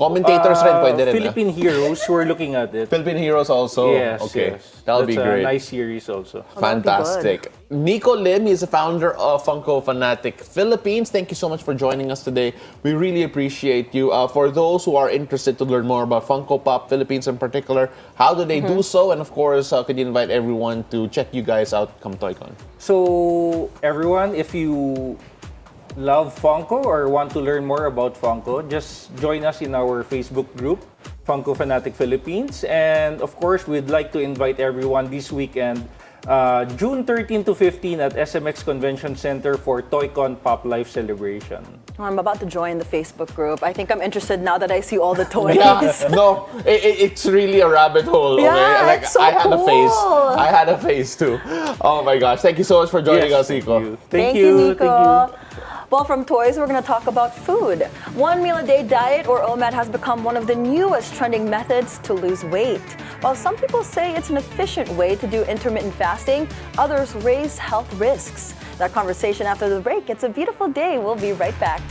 Commentators rin, pwede rin. Philippine Heroes, we're looking at it. Philippine Heroes also. Yes, Okay. yes. That'll be That's great. a nice series also. that'd be Fantastic. Nikko Lim is the founder of Funko Funatic Philippines. Thank you so much for joining us today. We really appreciate you. For those who are interested to learn more about Funko Pop Philippines in particular, how do they do so? And of course, could you invite everyone to check you guys out come ToyCon? So, everyone, if you love Funko or want to learn more about Funko, just join us in our Facebook group, Funko Funatic Philippines. And of course, we'd like to invite everyone this weekend, June 13 to 15 at SMX Convention Center for ToyCon Pop Life Celebration. I'm about to join the Facebook group. I think I'm interested now that I see all the toys. Yeah, no, it's really a rabbit hole. Okay, Yeah, it's so I had a phase. cool. I had a phase too. Oh my gosh! Thank you so much for joining us, Thank Nikko. you. Thank you, Nico. Thank you. Well, from toys, we're going to talk about food. One meal a day diet, or OMAD, has become one of the newest trending methods to lose weight. While some people say it's an efficient way to do intermittent fasting, others raise health risks. That conversation after the break. It's a beautiful day. We'll be right back.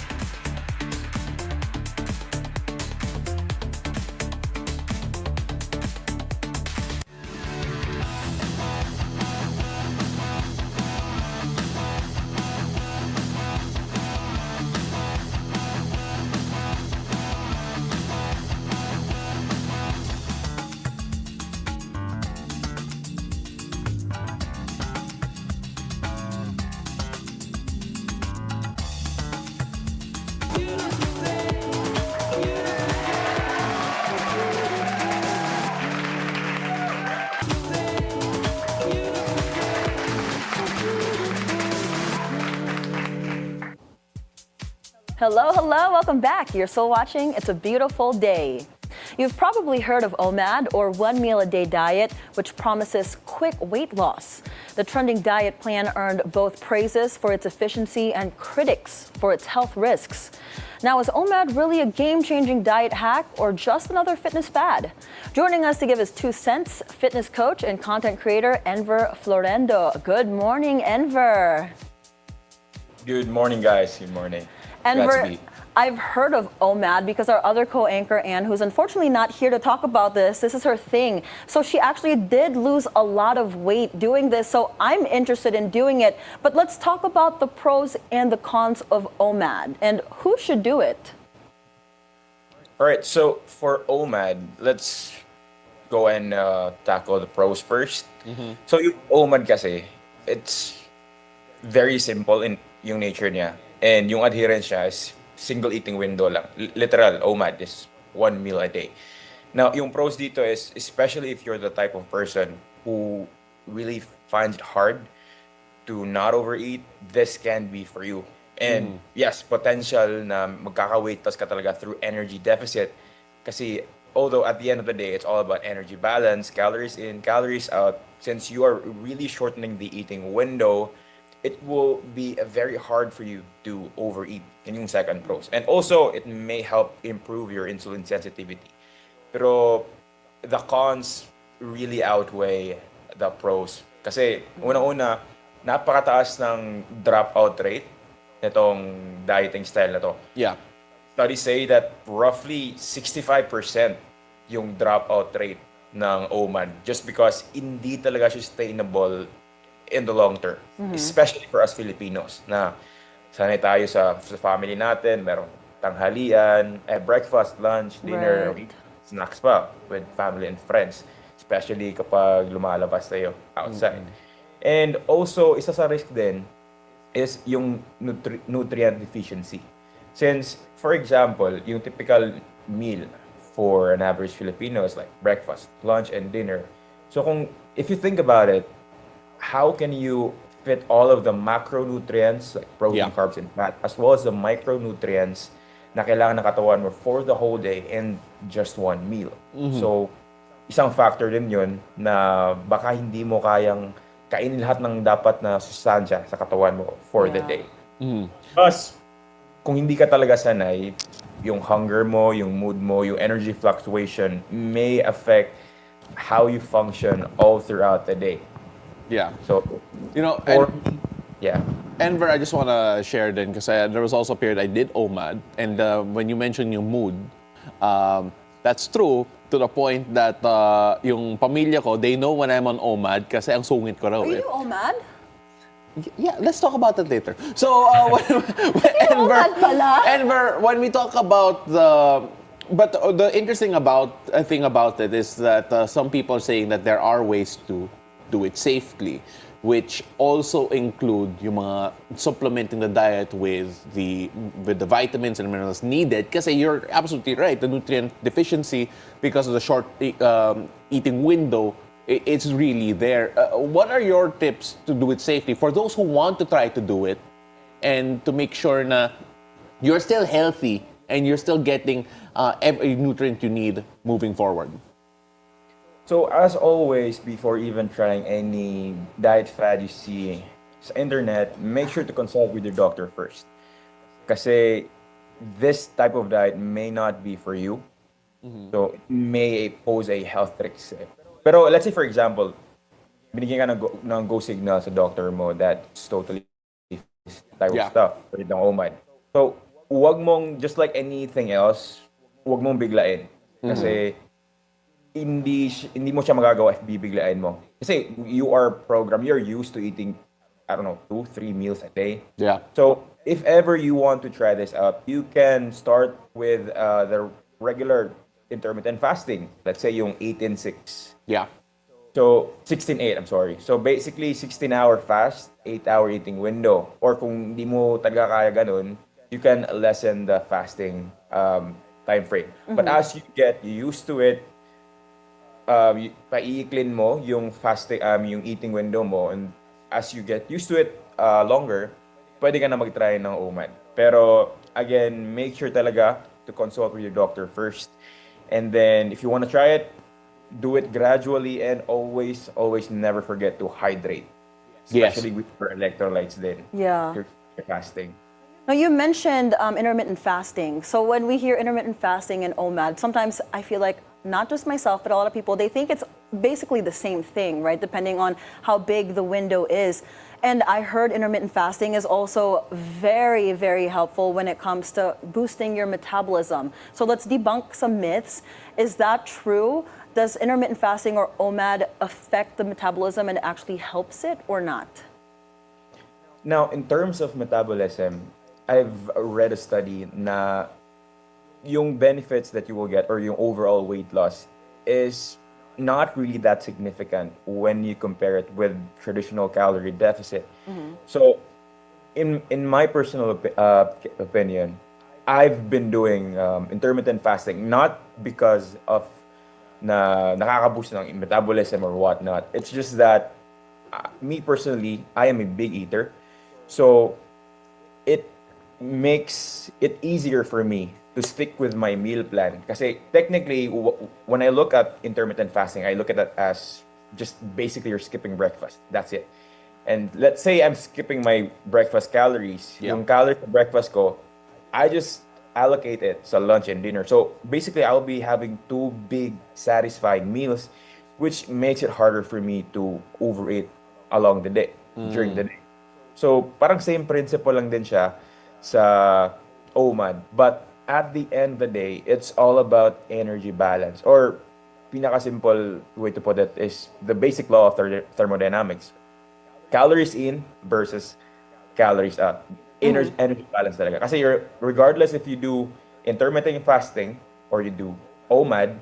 Hello, hello, welcome back. You're still watching It's a Beautiful Day. You've probably heard of OMAD, or one meal a day diet, which promises quick weight loss. The trending diet plan earned both praises for its efficiency and critics for its health risks. Now, is OMAD really a game-changing diet hack or just another fitness fad? Joining us to give his 2 cents, fitness coach and content creator Enver Florendo. Good morning, Enver. Good morning, guys. Good morning. Enver, I've heard of OMAD because our other co-anchor, Anne, who's unfortunately not here to talk about this is her thing. So she actually did lose a lot of weight doing this. So I'm interested in doing it. But let's talk about the pros and the cons of OMAD and who should do it. All right, so for OMAD, let's go and tackle the pros first. So yung OMAD kasi, it's very simple in yung nature niya. And yung adherence niya is single eating window lang. Literal, OMAD is 1 meal a day. Now, yung pros dito is, especially if you're the type of person who really finds it hard to not overeat, this can be for you. And yes, potential na magkaka-weight loss ka talaga through energy deficit. Kasi although at the end of the day, it's all about energy balance, calories in, calories out. Since you are really shortening the eating window, it will be very hard for you to overeat. Yun yung second pros. And also, it may help improve your insulin sensitivity. Pero the cons really outweigh the pros. Kasi una-una, napakataas ng dropout rate nitong dieting style na to. Yeah. Studies say that roughly 65% yung dropout rate ng OMAD just because hindi talaga siya sustainable in the long term. Especially for us Filipinos na sanay tayo sa family natin, merong tanghalian, breakfast, lunch, dinner, snacks pa with family and friends. Especially kapag lumalabas tayo outside. And also, isa sa risk din is yung nutrient deficiency. Since, for example, yung typical meal for an average Filipino is like breakfast, lunch, and dinner. So if you think about it, how can you fit all of the macronutrients like protein, carbs, and fat, as well as the micronutrients na kailangan ng katawan mo for the whole day in just one meal? So, isang factor din yun na baka hindi mo kayang kainin lahat ng dapat na sustansya sa katawan mo for the day. Plus, kung hindi ka talaga sanay, yung hunger mo, yung mood mo, yung energy fluctuation may affect how you function all throughout the day. Yeah. So, Enver, I just want to share then because there was also a period I did OMAD, and when you mentioned yung mood, that's true to the point that yung pamilya ko, they know when I'm on OMAD kasi ang sungit ko raw. Are you OMAD? Yeah, let's talk about that later. So, Enver, when we talk about the interesting thing about it is that some people are saying that there are ways to do it safely, which also include yung mga supplementing the diet with the vitamins and minerals needed. Kasi you're absolutely right, the nutrient deficiency because of the short eating window, it's really there. What are your tips to do it safely for those who want to try to do it and to make sure na you're still healthy and you're still getting every nutrient you need moving forward? So as always, before even trying any diet fad you see sa internet, make sure to consult with your doctor first. Kasi this type of diet may not be for you. So it may pose a health risk. Pero let's say for example, binigyan ka ng go signal sa doctor mo that it's totally this type of stuff, ng OMAD. So huwag mong, just like anything else, huwag mong biglain. Kasi hindi mo siya magagawa if bibiglain mo. Kasi you are programmed, you're used to eating, I don't know, 2-3 meals a day. Yeah. So if ever you want to try this out, you can start with the regular intermittent fasting. Let's say yung 18-6. Yeah. So 16-8, I'm sorry. So basically 16-hour fast, 8-hour eating window. Or kung hindi mo talaga kaya ganun, you can lessen the fasting time frame. But as you get used to it, paiiklin mo yung fasting, yung eating window mo, and as you get used to it longer, pwede ka na mag-try ng OMAD. Pero again, make sure talaga to consult with your doctor first. And then if you want to try it, do it gradually and always, always never forget to hydrate. Yes. Especially with your electrolytes then. Yeah. You're fasting. Now, you mentioned intermittent fasting. So when we hear intermittent fasting and OMAD, sometimes I feel like not just myself, but a lot of people, they think it's basically the same thing, right? Depending on how big the window is. And I heard intermittent fasting is also very, very helpful when it comes to boosting your metabolism. So let's debunk some myths. Is that true? Does intermittent fasting or OMAD affect the metabolism and actually helps it or not? Now, in terms of metabolism, I've read a study na yung benefits that you will get or yung overall weight loss is not really that significant when you compare it with traditional calorie deficit. So, in my personal opinion, I've been doing intermittent fasting not because of na nakaka-boost ng metabolism or whatnot. It's just that me personally, I am a big eater. So, it makes it easier for me to stick with my meal plan. Kasi technically, when I look at intermittent fasting, I look at that as just basically you're skipping breakfast. That's it. And let's say I'm skipping my breakfast calories. Yung calories sa breakfast ko, I just allocate it sa lunch and dinner. So basically, I'll be having two big satisfying meals, which makes it harder for me to overeat along the day, during the day. So parang same principle lang din siya sa OMAD. But at the end of the day, it's all about energy balance. Or pinaka-simple way to put it is the basic law of thermodynamics. Calories in versus calories out. Energy balance talaga. Kasi regardless if you do intermittent fasting or you do OMAD,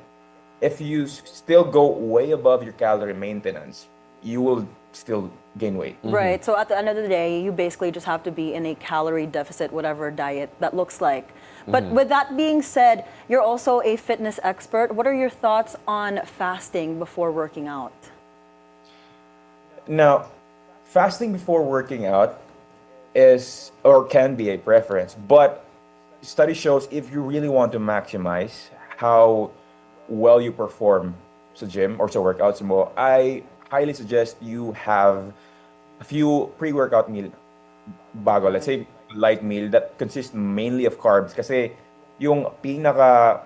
if you still go way above your calorie maintenance, you will still gain weight. Right. So at the end of the day, you basically just have to be in a calorie deficit, whatever diet that looks like. But with that being said, you're also a fitness expert. What are your thoughts on fasting before working out? Now, fasting before working out is or can be a preference, but study shows if you really want to maximize how well you perform sa gym or sa workouts mo, I highly suggest you have a few pre-workout meal bago. Let's say light meal that consists mainly of carbs kasi yung pinaka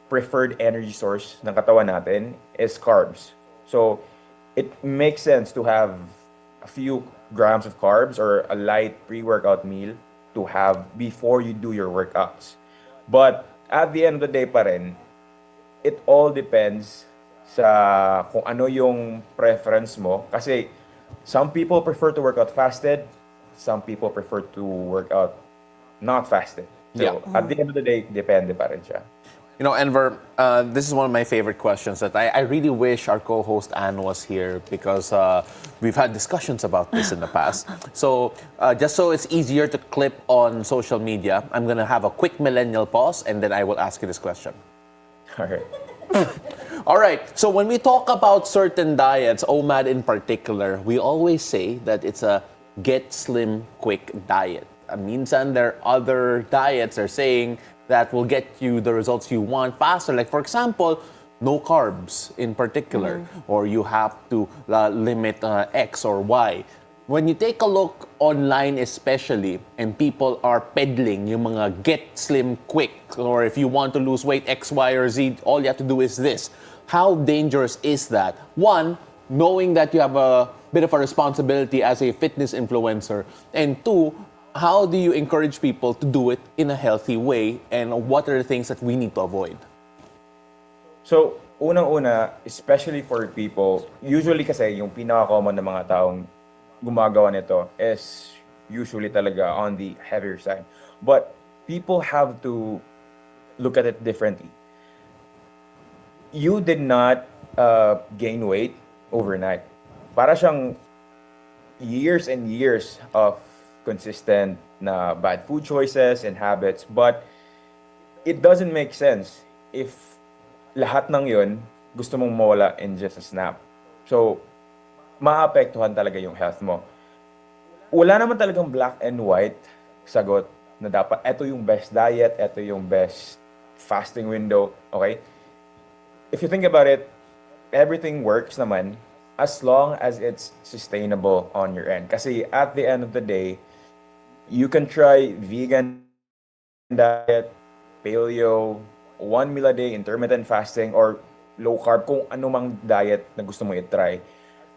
preferred energy source ng katawan natin is carbs. So it makes sense to have a few grams of carbs or a light pre-workout meal to have before you do your workouts. But at the end of the day pa rin, it all depends sa kung ano yung preference mo. Kasi some people prefer to work out fasted, some people prefer to work out not fasted. So at the end of the day, depende pa rin siya. You know, Enver, this is one of my favorite questions that I really wish our co-host Anne was here because we've had discussions about this in the past. So just so it's easier to clip on social media, I'm going to have a quick millennial pause and then I will ask you this question. All right. All right, so when we talk about certain diets, OMAD in particular, we always say that it's a get slim quick diet. Minsan there are other diets are saying that will get you the results you want faster. Like for example, no carbs in particular, or you have to limit X or Y. When you take a look online especially, and people are peddling yung mga get slim quick, or if you want to lose weight X, Y, or Z, all you have to do is this. How dangerous is that? One, knowing that you have a bit of a responsibility as a fitness influencer. And two, how do you encourage people to do it in a healthy way? And what are the things that we need to avoid? So, unang-una, especially for people, usually kasi yung pinaka-common ng mga taong gumagawa nito is usually talaga on the heavier side. But people have to look at it differently. You did not gain weight overnight. Para siyang years and years of consistent na bad food choices and habits. But it doesn't make sense if lahat ng yun gusto mong mawala in just a snap. So, maapektuhan talaga yung health mo. Wala naman talagang black and white sagot na dapat eto yung best diet, eto yung best fasting window, okay? If you think about it, everything works naman as long as it's sustainable on your end. Kasi at the end of the day, you can try vegan diet, paleo, 1 meal a day, intermittent fasting, or low carb, kung anumang diet na gusto mo i-try.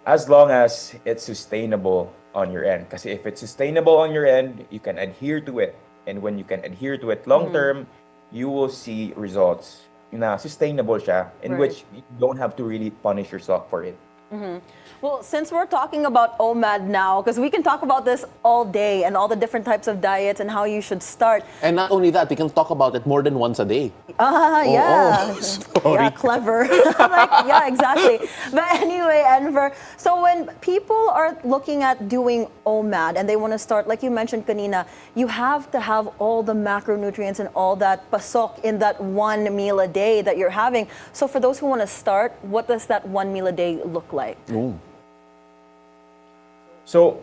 As long as it's sustainable on your end. Kasi if it's sustainable on your end, you can adhere to it. And when you can adhere to it long term, you will see results na sustainable siya, in which you don't have to really punish yourself for it. Well, since we're talking about OMAD now, because we can talk about this all day and all the different types of diets and how you should start. And not only that, we can talk about it more than once a day. Yeah. Sorry. Yeah, clever. Yeah, exactly. But anyway, Enver, so when people are looking at doing OMAD and they want to start, like you mentioned kanina, you have to have all the macronutrients and all that pasok in that 1 meal a day that you're having. So for those who want to start, what does that 1 meal a day look like? So,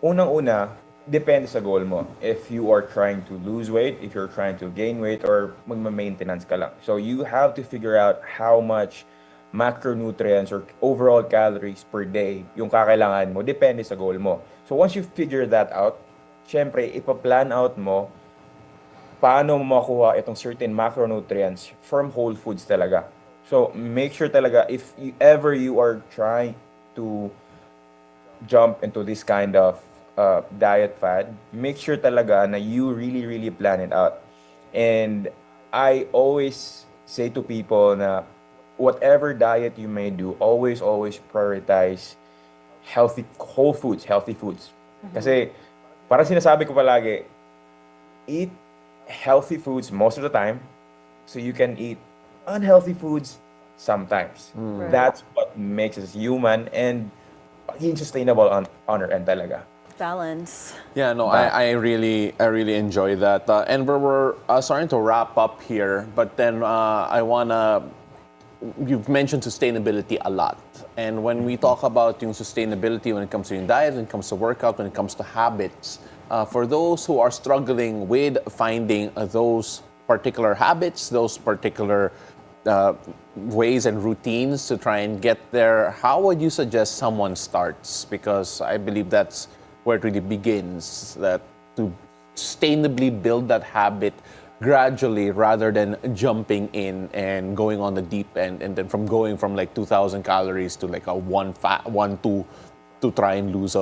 unang-una, depende sa goal mo. If you are trying to lose weight, if you're trying to gain weight, or magma-maintenance ka lang. So, you have to figure out how much macronutrients or overall calories per day yung kakailangan mo, depende sa goal mo. So, once you figure that out, syempre, ipa-plan out mo paano mo makuha itong certain macronutrients from whole foods talaga. So, make sure talaga, if ever you are trying to jump into this kind of diet fad, make sure talaga na you really plan it out. And I always say to people na whatever diet you may do, always prioritize whole foods, healthy foods. Kasi parang sinasabi ko palagi, eat healthy foods most of the time so you can eat unhealthy foods sometimes. That's what makes us human and pagiging sustainable on our end talaga. Balance. Yeah, no, I really enjoy that. And we're starting to wrap up here, but then you've mentioned sustainability a lot. And when we talk about yung sustainability when it comes to your diet, when it comes to workout, when it comes to habits, for those who are struggling with finding those particular habits, those particular ways and routines to try and get there, how would you suggest someone starts? Because I believe that's where it really begins, that to sustainably build that habit gradually rather than jumping in and going on the deep end, and then going from like 2,000 calories to like a 1-2 to try and lose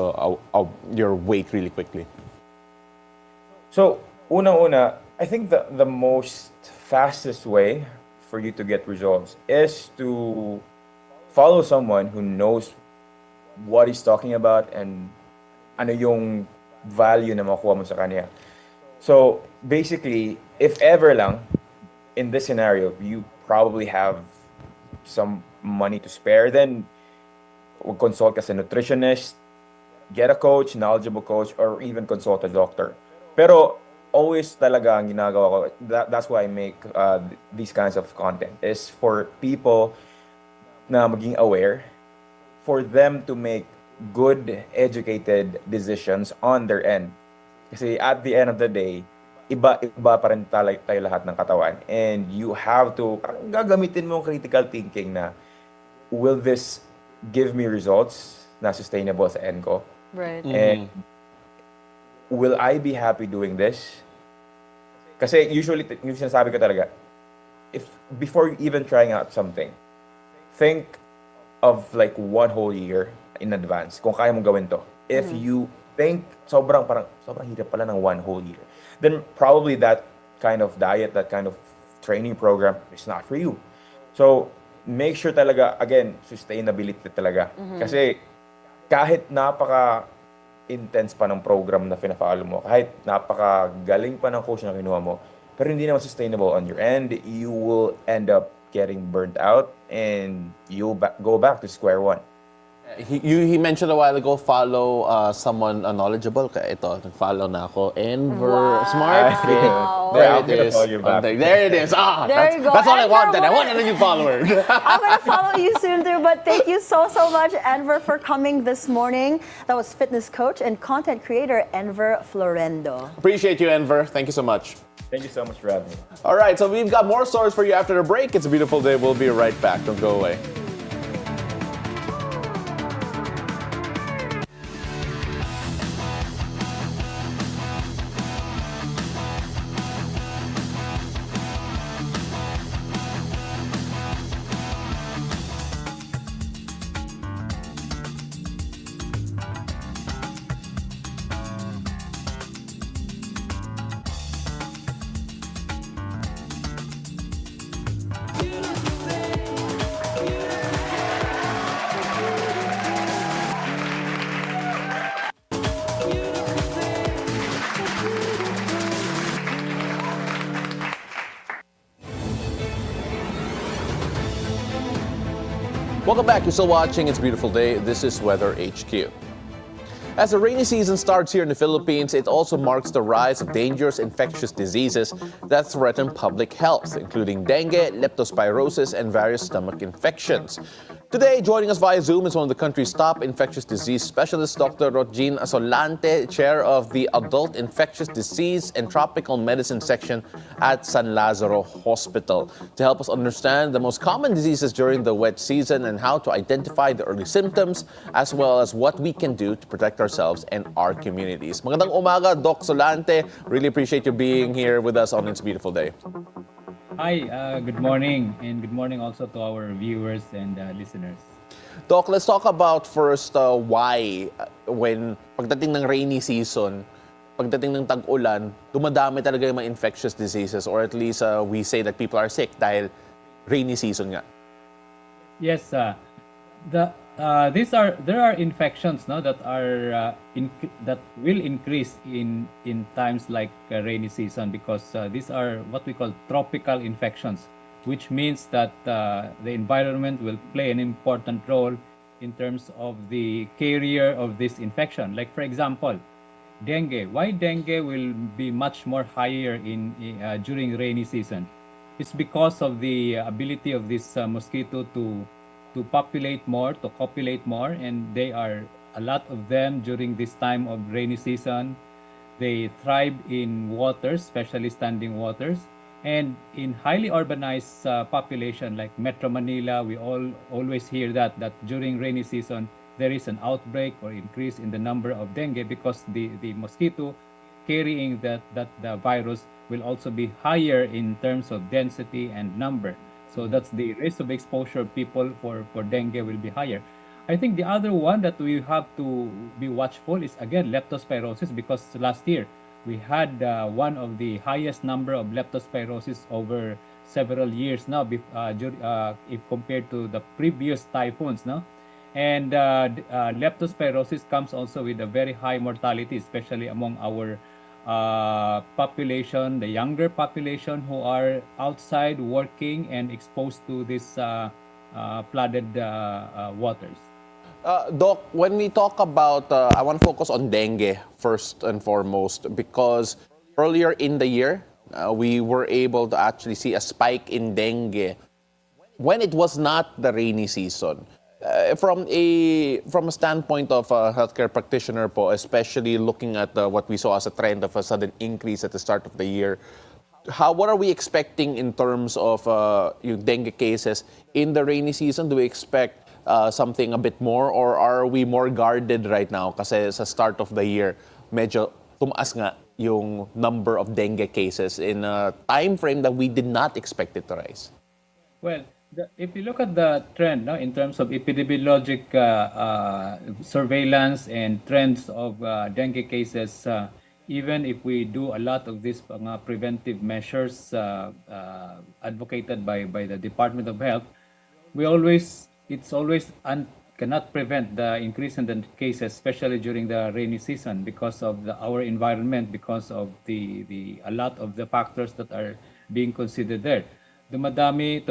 your weight really quickly. So, unang-una, I think the most fastest way for you to get results is to follow someone who knows what he's talking about and ano yung value na makuha mo sa kanya. So, basically, if ever lang, in this scenario, you probably have some money to spare, then consult ka sa nutritionist, get a coach, knowledgeable coach, or even consult a doctor. Pero always talaga ang ginagawa ko, that's why I make these kinds of content, is for people na maging aware, for them to make good, educated decisions on their end. Kasi at the end of the day, iba pa rin tayo lahat ng katawan. And you have to, gagamitin mo critical thinking na, will this give me results na sustainable sa end ko? Right. And will I be happy doing this? Kasi usually, yung sinasabi ko talaga, if before even trying out something, think of like 1 whole year in advance kung kaya mong gawin to. If you think sobrang hirap pala ng 1 whole year, then probably that kind of diet, that kind of training program is not for you. So, make sure talaga, again, sustainability talaga. Kasi kahit napaka-intense pa ng program na pina-follow mo, kahit napaka-galing pa ng coach na kinuha mo, pero hindi naman sustainable on your end, you will end up getting burnt out and you'll go back to square one. He mentioned a while ago, follow someone knowledgeable. Kaya ito, nag-follow na ako. Enver, Smart Fit. There I'm it gonna is. follow you back. There it is. There you go. That's all I Enver, wanted. I wanted a new follower. I'm going to follow you soon too, but thank you so much, Enver, for coming this morning. That was fitness coach and content creator, Enver Florendo. Appreciate you, Enver. Thank you so much. Thank you so much for having me. All right, so we've got more stories for you after the break. It's a beautiful day. We'll be right back. Don't go away. Welcome back. You're still watching It's a Beautiful Day. This is Weather HQ. As the rainy season starts here in the Philippines, it also marks the rise of dangerous infectious diseases that threaten public health, including dengue, leptospirosis, and various stomach infections. Today, joining us via Zoom is one of the country's top infectious disease specialists, Dr. Rogin Asolante, chair of the Adult Infectious Disease and Tropical Medicine section at San Lazaro Hospital, to help us understand the most common diseases during the wet season and how to identify the early symptoms, as well as what we can do to protect ourselves and our communities. Magandang umaga, Doc Solante. Really appreciate you being here with us on It's a Beautiful Day. Hi, good morning, and good morning also to our viewers and listeners. Doc, let's talk about first why when pagdating ng rainy season, pagdating ng tag-ulan, dumadami talaga yung mga infectious diseases, or at least we say that people are sick dahil rainy season nga. Yes, there are infections that are that will increase in times like rainy season, because these are what we call tropical infections, which means that the environment will play an important role in terms of the carrier of this infection. Like for example, dengue. Why dengue will be much more higher during rainy season? It's because of the ability of this mosquito to populate more, to copulate more, and they are a lot of them during this time of rainy season. They thrive in waters, especially standing waters, and in highly urbanized population like Metro Manila. We always hear that during rainy season there is an outbreak or increase in the number of dengue, because the mosquito carrying the virus will also be higher in terms of density and number. So that's the risk of exposure of people for dengue will be higher. I think the other one that we have to be watchful is again leptospirosis, because last year we had one of the highest number of leptospirosis over several years now, if compared to the previous typhoons, no? And leptospirosis comes also with a very high mortality, especially among our population, the younger population who are outside working and exposed to this flooded waters. Doc, when we talk about, I want to focus on dengue first and foremost, because earlier in the year, we were able to actually see a spike in dengue when it was not the rainy season. From a standpoint of a healthcare practitioner po, especially looking at what we saw as a trend of a sudden increase at the start of the year, what are we expecting in terms of yung dengue cases in the rainy season? Do we expect something a bit more, or are we more guarded right now? Kasi sa start of the year, medyo tumaas nga yung number of dengue cases in a time frame that we did not expect it to rise. Well, if you look at the trend in terms of epidemiologic surveillance and trends of dengue cases, even if we do a lot of these preventive measures advocated by the Department of Health, cannot prevent the increase in the cases, especially during the rainy season, because of our environment, because of a lot of the factors that are being considered there. dumadami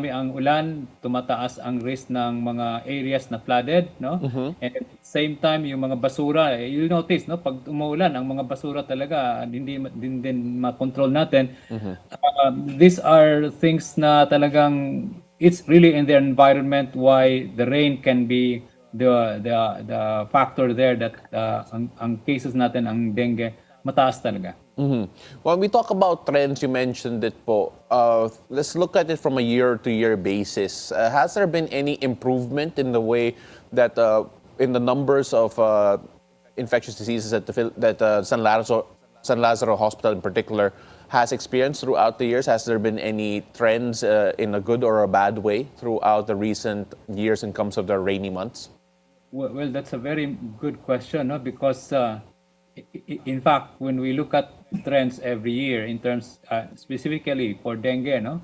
ang ulan, tumataas ang risk ng mga areas na flooded, no? And at the same time, yung mga basura, you'll notice, no, pag umuulan, ang mga basura talaga din makontrol natin. These are things na talagang it's really in the environment why the rain can be the factor there that ang cases natin ang dengue mataas talaga. When we talk about trends, you mentioned it po. Let's look at it from a year-to-year basis. Has there been any improvement in the way that in the numbers of infectious diseases that San Lazaro Hospital in particular has experienced throughout the years? Has there been any trends in a good or a bad way throughout the recent years in terms of the rainy months? Well, that's a very good question, no? Because in fact, when we look at trends every year in terms specifically for dengue, no,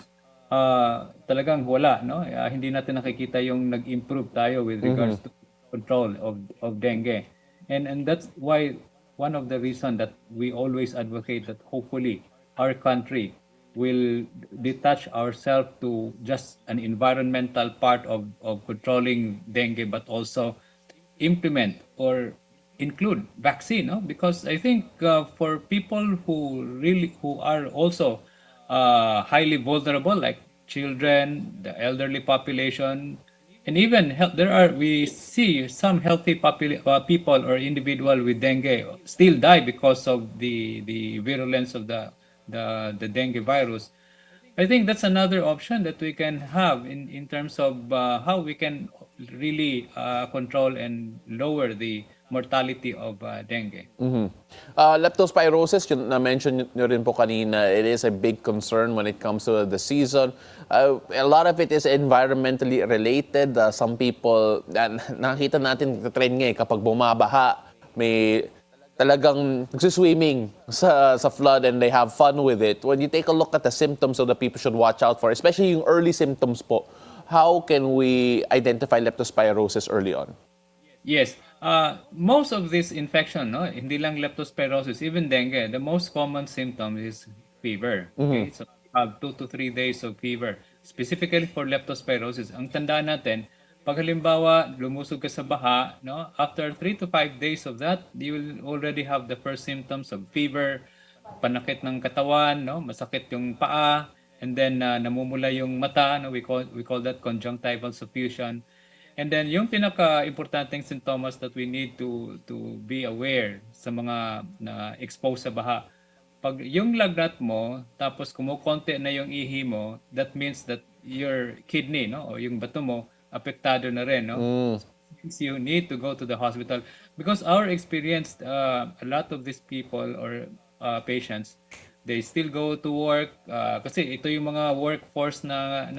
talagang wala, no? Hindi natin nakikita yung nag-improve tayo with regards to control of dengue, and that's why one of the reason that we always advocate that hopefully our country will detach ourselves to just an environmental part of controlling dengue, but also implement or include vaccine, no? Because I think for people who are also highly vulnerable, like children, the elderly population, and even we see some healthy people or individual with dengue still die because of the virulence of the dengue virus. I think that's another option that we can have in terms of how we can really control and lower the mortality of dengue. Leptospirosis, yun na-mention nyo rin po kanina, it is a big concern when it comes to the season. A lot of it is environmentally related. Some people, nakita natin the trend nga kapag bumabaha, may talagang nagsiswimming sa flood and they have fun with it. When you take a look at the symptoms of the people should watch out for, especially yung early symptoms po, how can we identify leptospirosis early on? Yes. Most of this infection, no, hindi lang leptospirosis, even dengue, the most common symptom is fever. Okay? So we have 2 to 3 days of fever. Specifically for leptospirosis, ang tandaan natin, pag halimbawa lumusog ka sa baha, no, after 3 to 5 days of that, you will already have the first symptoms of fever, panakit ng katawan, no, masakit yung paa, and then namumula yung mata, no, we call that conjunctival suffusion. And then yung pinaka-importanteng sintomas that we need to be aware sa mga na exposed sa baha. Pag yung lagnat mo, tapos kumukonti na yung ihi mo, that means that your kidney, no, o yung bato mo, apektado na rin, no? So you need to go to the hospital. Because our experience, a lot of these people or patients, they still go to work kasi ito yung mga workforce na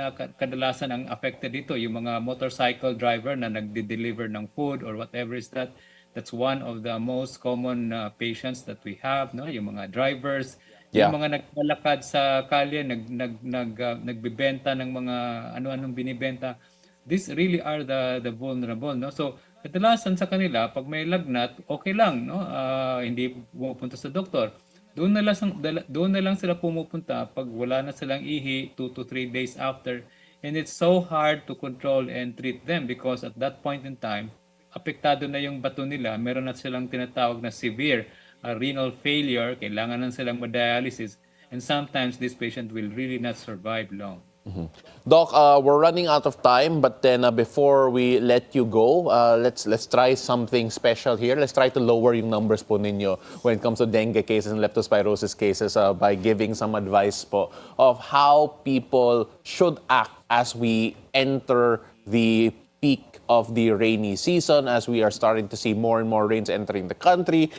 kadalasan ang affected dito, yung mga motorcycle driver na nagde-deliver ng food or whatever is that. That's one of the most common patients that we have, no, yung mga drivers, yung mga naglalakad sa kalye, nagbebenta ng mga ano-anong binibenta. These really are the vulnerable, no? So kadalasan sa kanila pag may lagnat, okay lang, no? Hindi pumupunta sa doktor. Doon na lang sila pumupunta pag wala na silang ihi 2 to 3 days after. And it's so hard to control and treat them because at that point in time, apektado na yung bato nila. Meron na silang tinatawag na severe renal failure. Kailangan na silang ma-dialysis. And sometimes this patient will really not survive long. Doc, we're running out of time, but then before we let you go, let's try something special here. Let's try to lower yung numbers po ninyo when it comes to dengue cases and leptospirosis cases by giving some advice po of how people should act as we enter the peak of the rainy season, as we are starting to see more and more rains entering the country.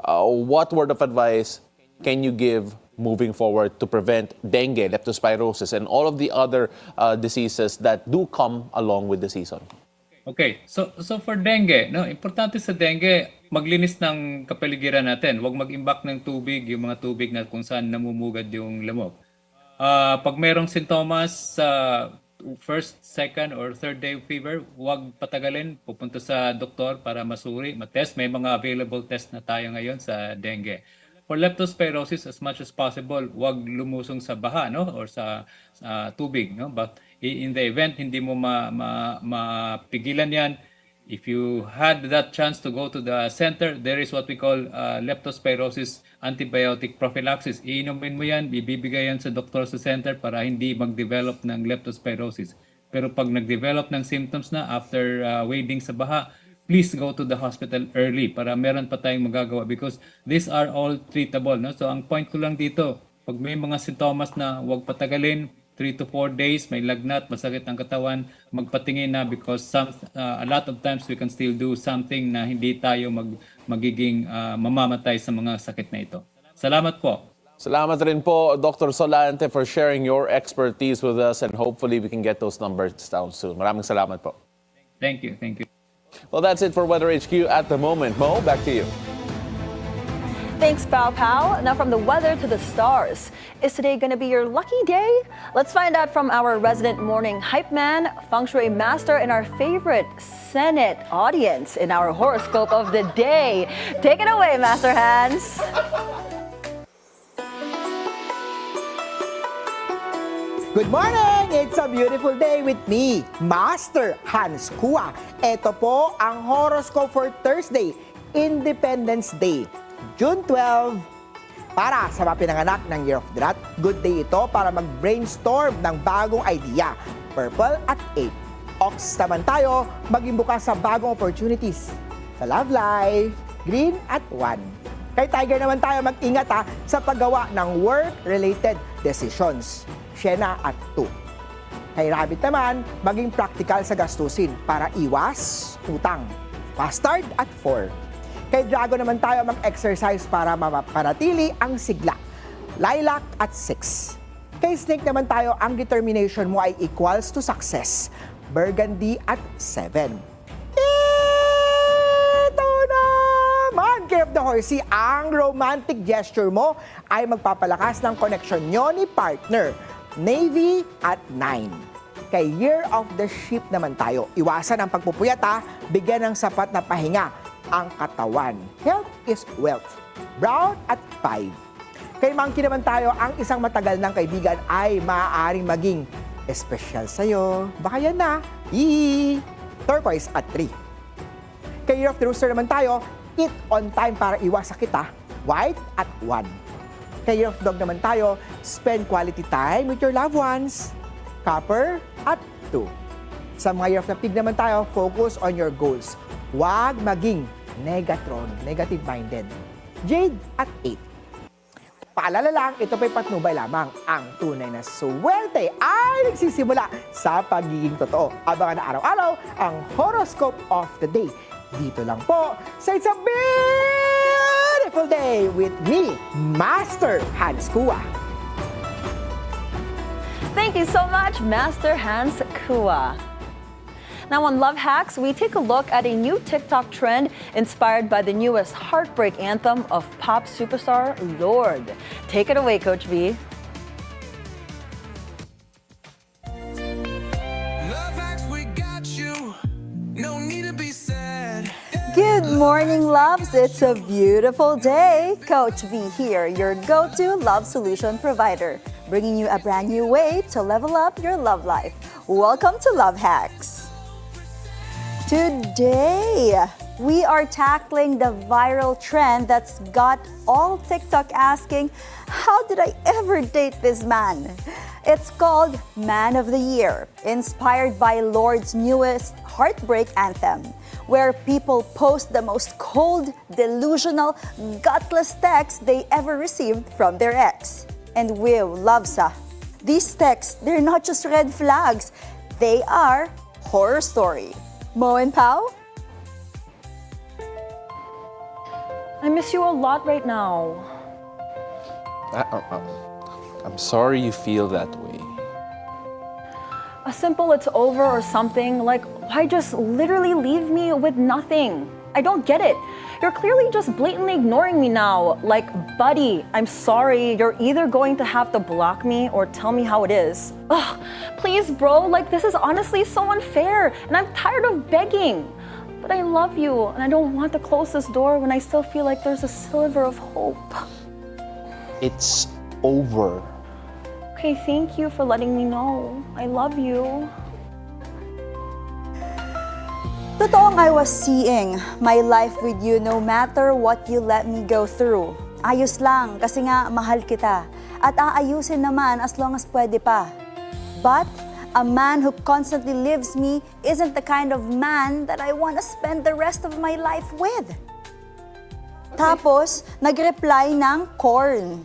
What word of advice can you give moving forward to prevent dengue, leptospirosis, and all of the other diseases that do come along with the season? Okay, so for dengue, no, importante sa dengue, maglinis ng kapaligiran natin. Huwag mag-imbak ng tubig, yung mga tubig na kung saan namumugad yung lamok. Pag mayroong sintomas sa first, second, or third day of fever, huwag patagalin, pupunta sa doktor para masuri, matest. May mga available test na tayo ngayon sa dengue. for leptospirosis, as much as possible, wag lumusong sa baha, no? Or sa tubig, no? But in the event hindi mo mapigilan yan, if you had that chance to go to the center, there is what we call leptospirosis antibiotic prophylaxis. Iinumin mo yan, bibigay yan sa doktor sa center para hindi mag-develop ng leptospirosis. Pero pag nag-develop ng symptoms na after wading sa baha, please go to the hospital early para meron pa tayong magagawa because these are all treatable. No? So ang point ko lang dito, pag may mga sintomas na huwag patagalin, 3 to 4 days, may lagnat, masakit ang katawan, magpatingin na because a lot of times we can still do something na hindi tayo magiging mamamatay sa mga sakit na ito. Salamat po. Salamat rin po, Dr. Solante, for sharing your expertise with us and hopefully we can get those numbers down soon. Maraming salamat po. Thank you. Thank you. Well, that's it for Weather HQ at the moment. Mo, back to you. Thanks, Pow Pow. Now from the weather to the stars. Is today going to be your lucky day? Let's find out from our resident morning hype man, feng shui master, and our favorite Senate audience in our horoscope of the day. Take it away, Master Hans. Good morning! It's a beautiful day with me, Master Hans Kua. Ito po ang horoscope for Thursday, Independence Day. June 12, para sa mga pinanganak ng Year of the Rat, good day ito para mag-brainstorm ng bagong idea. Purple at 8. Ox naman tayo, maging bukas sa bagong opportunities. Sa love life, green at 1. Kay Tiger naman tayo, mag-ingat sa paggawa ng work-related decisions. Siena at 2. Kay Rabbit naman, maging practical sa gastusin para iwas utang. Bastard at 4. Kay Dragon naman tayo mag-exercise para mapanatili ang sigla. Lilac at 6. Kay Snake naman tayo, ang determination mo ay equals to success. Burgundy at 7. Ito naman, Care of the Horsey, ang romantic gesture mo ay magpapalakas ng connection nyo ni partner. Navy at 9. Kay Year of the Sheep naman tayo, iwasan ang pagpupuyat bigyan ng sapat na pahinga ang katawan. Health is wealth. Brown at 5. Kay Monkey naman tayo, ang isang matagal ng kaibigan ay maaaring maging espesyal sa'yo. Baka yan na. Turquoise at 3. Kay Year of the Rooster naman tayo, eat on time para iwas sakit White at 1. Kay Year of Dog naman tayo, spend quality time with your loved ones. Copper at 2. Sa mga Year of the Pig naman tayo, focus on your goals. Huwag maging negatron, negative-minded. Jade at 8. Paalala lang, ito pa'y patnubay lamang. Ang tunay na swerte ay nagsisimula sa pagiging totoo. Abangan na araw-araw ang horoscope of the day. Dito lang po sa It's a Beautiful Day with me, Master Hans Kua. Thank you so much, Master Hans Kua. Now on Love Hacks, we take a look at a new TikTok trend inspired by the newest heartbreak anthem of pop superstar Lorde. Take it away, Coach V. Good morning, loves. It's a beautiful day. Coach V here, your go-to love solution provider, bringing you a brand new way to level up your love life. Welcome to Love Hacks. Today, we are tackling the viral trend that's got all TikTok asking, how did I ever date this man? It's called Man of the Year, inspired by Lorde's newest heartbreak anthem, where people post the most cold, delusional, gutless texts they ever received from their ex. And Will loves these texts, they're not just red flags, they are horror story. Mo and Pao? I miss you a lot right now. I'm sorry you feel that way. A simple it's over or something, like why just literally leave me with nothing? I don't get it. You're clearly just blatantly ignoring me now. Like, buddy, I'm sorry. You're either going to have to block me or tell me how it is. Ugh, please, bro, like this is honestly so unfair and I'm tired of begging. But I love you and I don't want to close this door when I still feel like there's a sliver of hope. it's over. Okay, thank you for letting me know. I love you. Totoong I was seeing my life with you no matter what you let me go through. Ayos lang kasi nga mahal kita. At aayusin naman as long as pwede pa. But a man who constantly leaves me isn't the kind of man that I want to spend the rest of my life with. Tapos, nag-reply ng corn.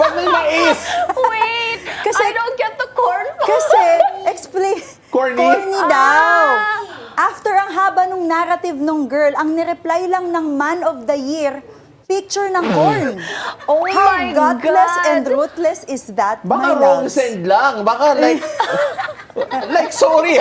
Ba't may mais? Wait! I don't get the corn part. Kasi, explain. Corny? Corny daw. After ang haba nung narrative nung girl, ang nireply lang ng man of the year, picture ng corn. Oh How my gutless God. and ruthless is that, Baka my wrong loves? send lang. Baka like... like, sorry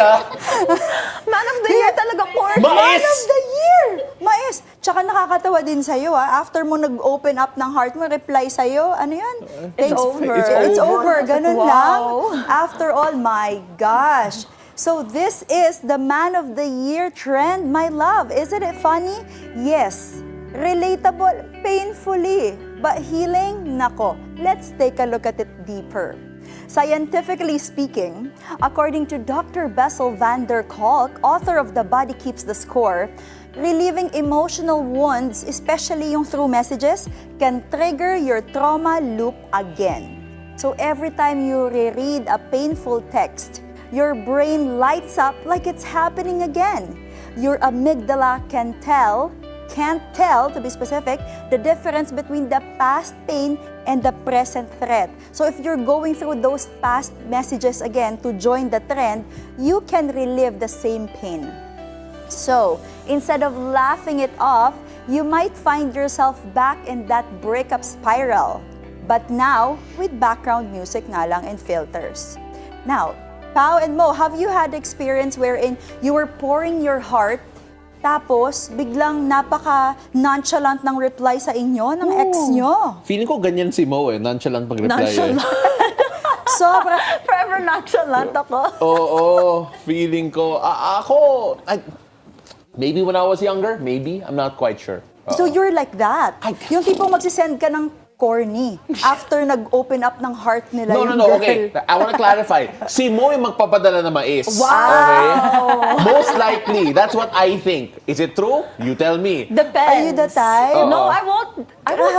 Man of the year talaga, corn. Mais! Man of the year! Mais! Tsaka nakakatawa din sa'yo, after mo nag-open up ng heart mo, reply sa'yo, ano yun? It's over. It's over. Ganun Wow. lang. After all, my gosh. So this is the man of the year trend, my love. Isn't it funny? Yes. Relatable, painfully, but healing, nako. Let's take a look at it deeper. Scientifically speaking, according to Dr. Bessel van der Kolk, author of The Body Keeps the Score, relieving emotional wounds, especially yung through messages, can trigger your trauma loop again. So every time you reread a painful text, your brain lights up like it's happening again. Your amygdala can't tell, to be specific, the difference between the past pain and the present threat. So if you're going through those past messages again to join the trend, you can relive the same pain. So instead of laughing it off, you might find yourself back in that breakup spiral. But now, with background music nga lang and filters. Now, Pao and Mo, have you had experience wherein you were pouring your heart, tapos biglang napaka-nonchalant ng reply sa inyo ng ex nyo? Feeling ko ganyan si Mo nonchalant pag-reply Sobra. Forever nonchalant ako. Oo, feeling ko. Maybe when I was younger, maybe. I'm not quite sure. So you're like that? Yung tipong magsisend ka ng corny after nag-open up ng heart nila yung No, girl. okay. I want to clarify. Si Mo yung magpapadala ng mais. Wow! Okay? Most likely. That's what I think. Is it true? You tell me. Depends. Are you the type? No, I won't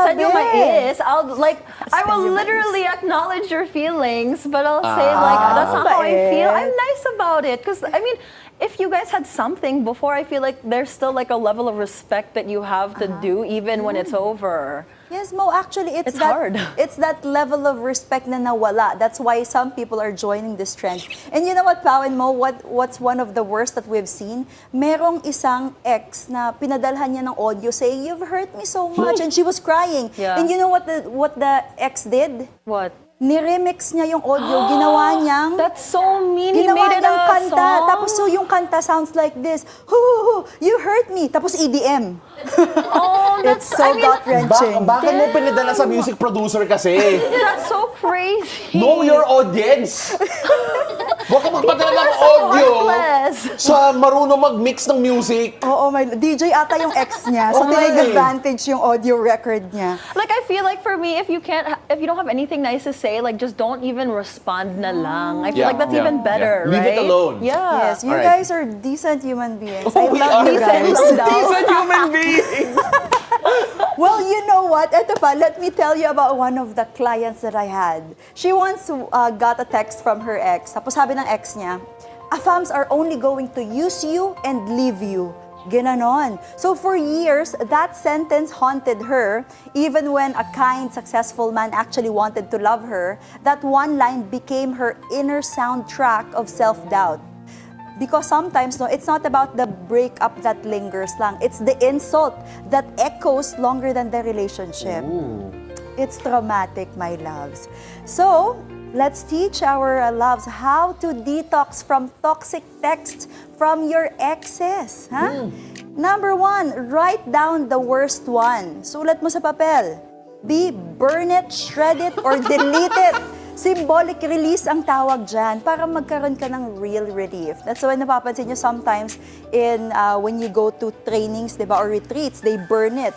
send you my Grabe. is. I will literally acknowledge your feelings, but I'll say that's not how I feel. I'm nice about it. Because, I mean, if you guys had something before, I feel like there's still like a level of respect that you have to do even when it's over. Yes, Mo, actually, It's hard. It's that level of respect na nawala. That's why some people are joining this trend. And you know what, Pao and Mo, what's one of the worst that we've seen? Merong isang ex na pinadalhan niya ng audio saying, "You've hurt me so much," and she was crying. Yeah. And you know what the ex did? What? Ni-remix niya yung audio, ginawa niyang... That's so mean. He Ginawa made it niyang a kanta. song. Tapos so yung kanta sounds like this. You hurt me. Tapos EDM. Oh, It's so gut-wrenching. Bakit mo pinadala sa music producer kasi? That's so crazy. Know your audience. Huwag ka magpadala ng audio sa marunong mag-mix ng music. Oo, may DJ ata yung ex niya. So, tinake advantage yung audio record niya. Like, I feel like for me, if you don't have anything nice to say, like, just don't even respond na lang. I feel like that's even better, Leave right? it alone. Yeah. Yes, you Alright. guys are decent human beings. Oh, I we love are you guys. decent human beings. Well, you know what? Eto pa, let me tell you about one of the clients that I had. She once got a text from her ex. Tapos sabi ng ex niya, "Afams are only going to use you and leave you." Ginanon. So for years, that sentence haunted her. Even when a kind, successful man actually wanted to love her, that one line became her inner soundtrack of self-doubt. Because sometimes, no, it's not about the breakup that lingers lang. It's the insult that echoes longer than the relationship. Ooh. It's traumatic, my loves. So, let's teach our loves how to detox from toxic texts from your exes. Huh? Number 1, write down the worst one. Sulat mo sa papel. B, burn it, shred it, or delete it. Symbolic release ang tawag dyan para magkaroon ka ng real relief. That's why napapansin nyo sometimes when you go to trainings, diba, or retreats, they burn it.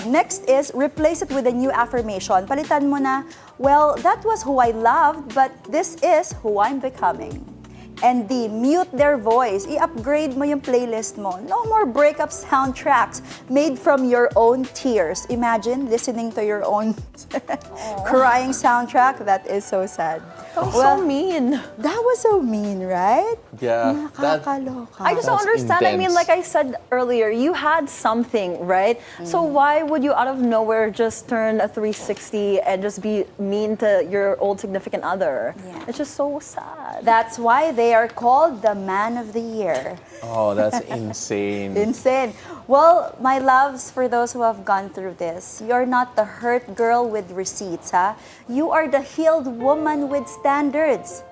Next is replace it with a new affirmation. Palitan mo na, well, that was who I loved, but this is who I'm becoming. And D, mute their voice. I-upgrade mo yung playlist mo. No more breakup soundtracks made from your own tears. Imagine listening to your own crying soundtrack. That is so sad. That was so mean. That was so mean, right? Yeah. Nakakaloka. I just don't That's understand. I mean, intense. like I said earlier, you had something, right? So why would you out of nowhere just turn a 360 and just be mean to your old significant other? Yeah. It's just so sad. That's why they are called the Man of the Year. Oh, that's insane. Insane. Well, my loves, for those who have gone through this, you're not the hurt girl with receipts, ha? You are the healed woman with standards.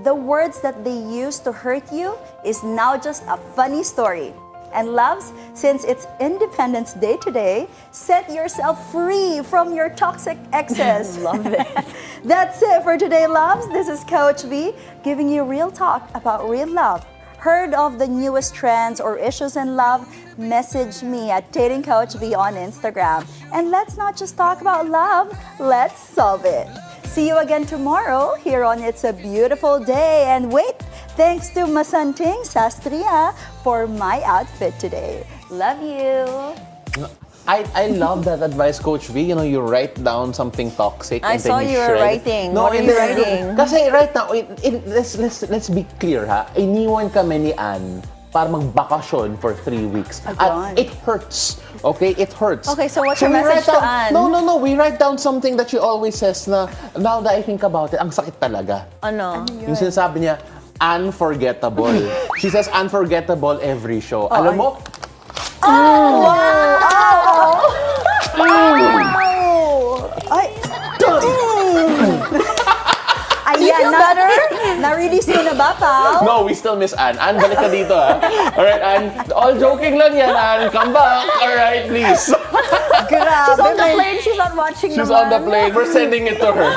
The words that they used to hurt you is now just a funny story. And loves, since it's Independence Day today, set yourself free from your toxic exes. Love it. That's it for today, loves. This is Coach V giving you real talk about real love. Heard of the newest trends or issues in love? Message me at Dating Coach V on Instagram. And let's not just talk about love, let's solve it. See you again tomorrow here on It's a Beautiful Day. And wait, thanks to Masanting Sastria for my outfit today. Love you. I love that advice, Coach V. You know, you write down something toxic I and saw then you were shred. writing. What are you hindi. writing? Kasi right now, let's be clear ha. Iniwan kami ni Ann para magbakasyon for 3 weeks. Again. It hurts. Okay? It hurts. Okay, so what's your we message write to down, Ann? No. We write down something that she always says na, now that I think about it, ang sakit talaga. Ano? Yung sinasabi niya, unforgettable. She says unforgettable every show. Alam mo, Ay. Ayan, better? Na-release mo na ba, Pao? no, we still miss Ann. Ann, balik ka dito, ha? Alright, Ann. All joking lang yan, Ann. Come back. Alright, please. Grabe. She's on the plane. She's not watching She's naman. on the plane. We're sending it to her.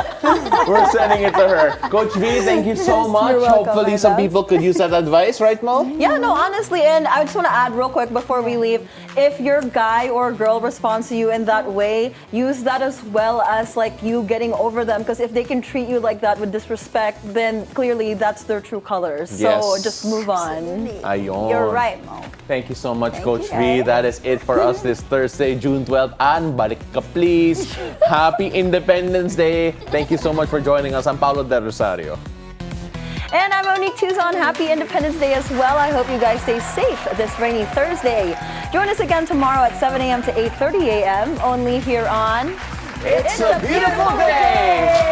We're sending it to her. Coach V, thank you so much. You're welcome, Hopefully my some love. people could use that advice, right, Mo? Yeah, no, honestly, and I just want to add real quick before we leave, if your guy or girl responds to you in that way, use that as well as like you getting over them, because if they can treat you like that with disrespect, then clearly that's their true colors. So Yes. just move on. Ayun. You're right, Mo. Thank you so much, Thank Coach you, V. That is it for us this Thursday, June 12th. Ann, balik ka please. Happy Independence Day. Thank you so much for joining us. I'm Paolo del Rosario. And I'm Monique Tuzon. Happy Independence Day as well. I hope you guys stay safe this rainy Thursday. Join us again tomorrow at 7 a.m. to 8:30 a.m. only here on It's a Beautiful Day.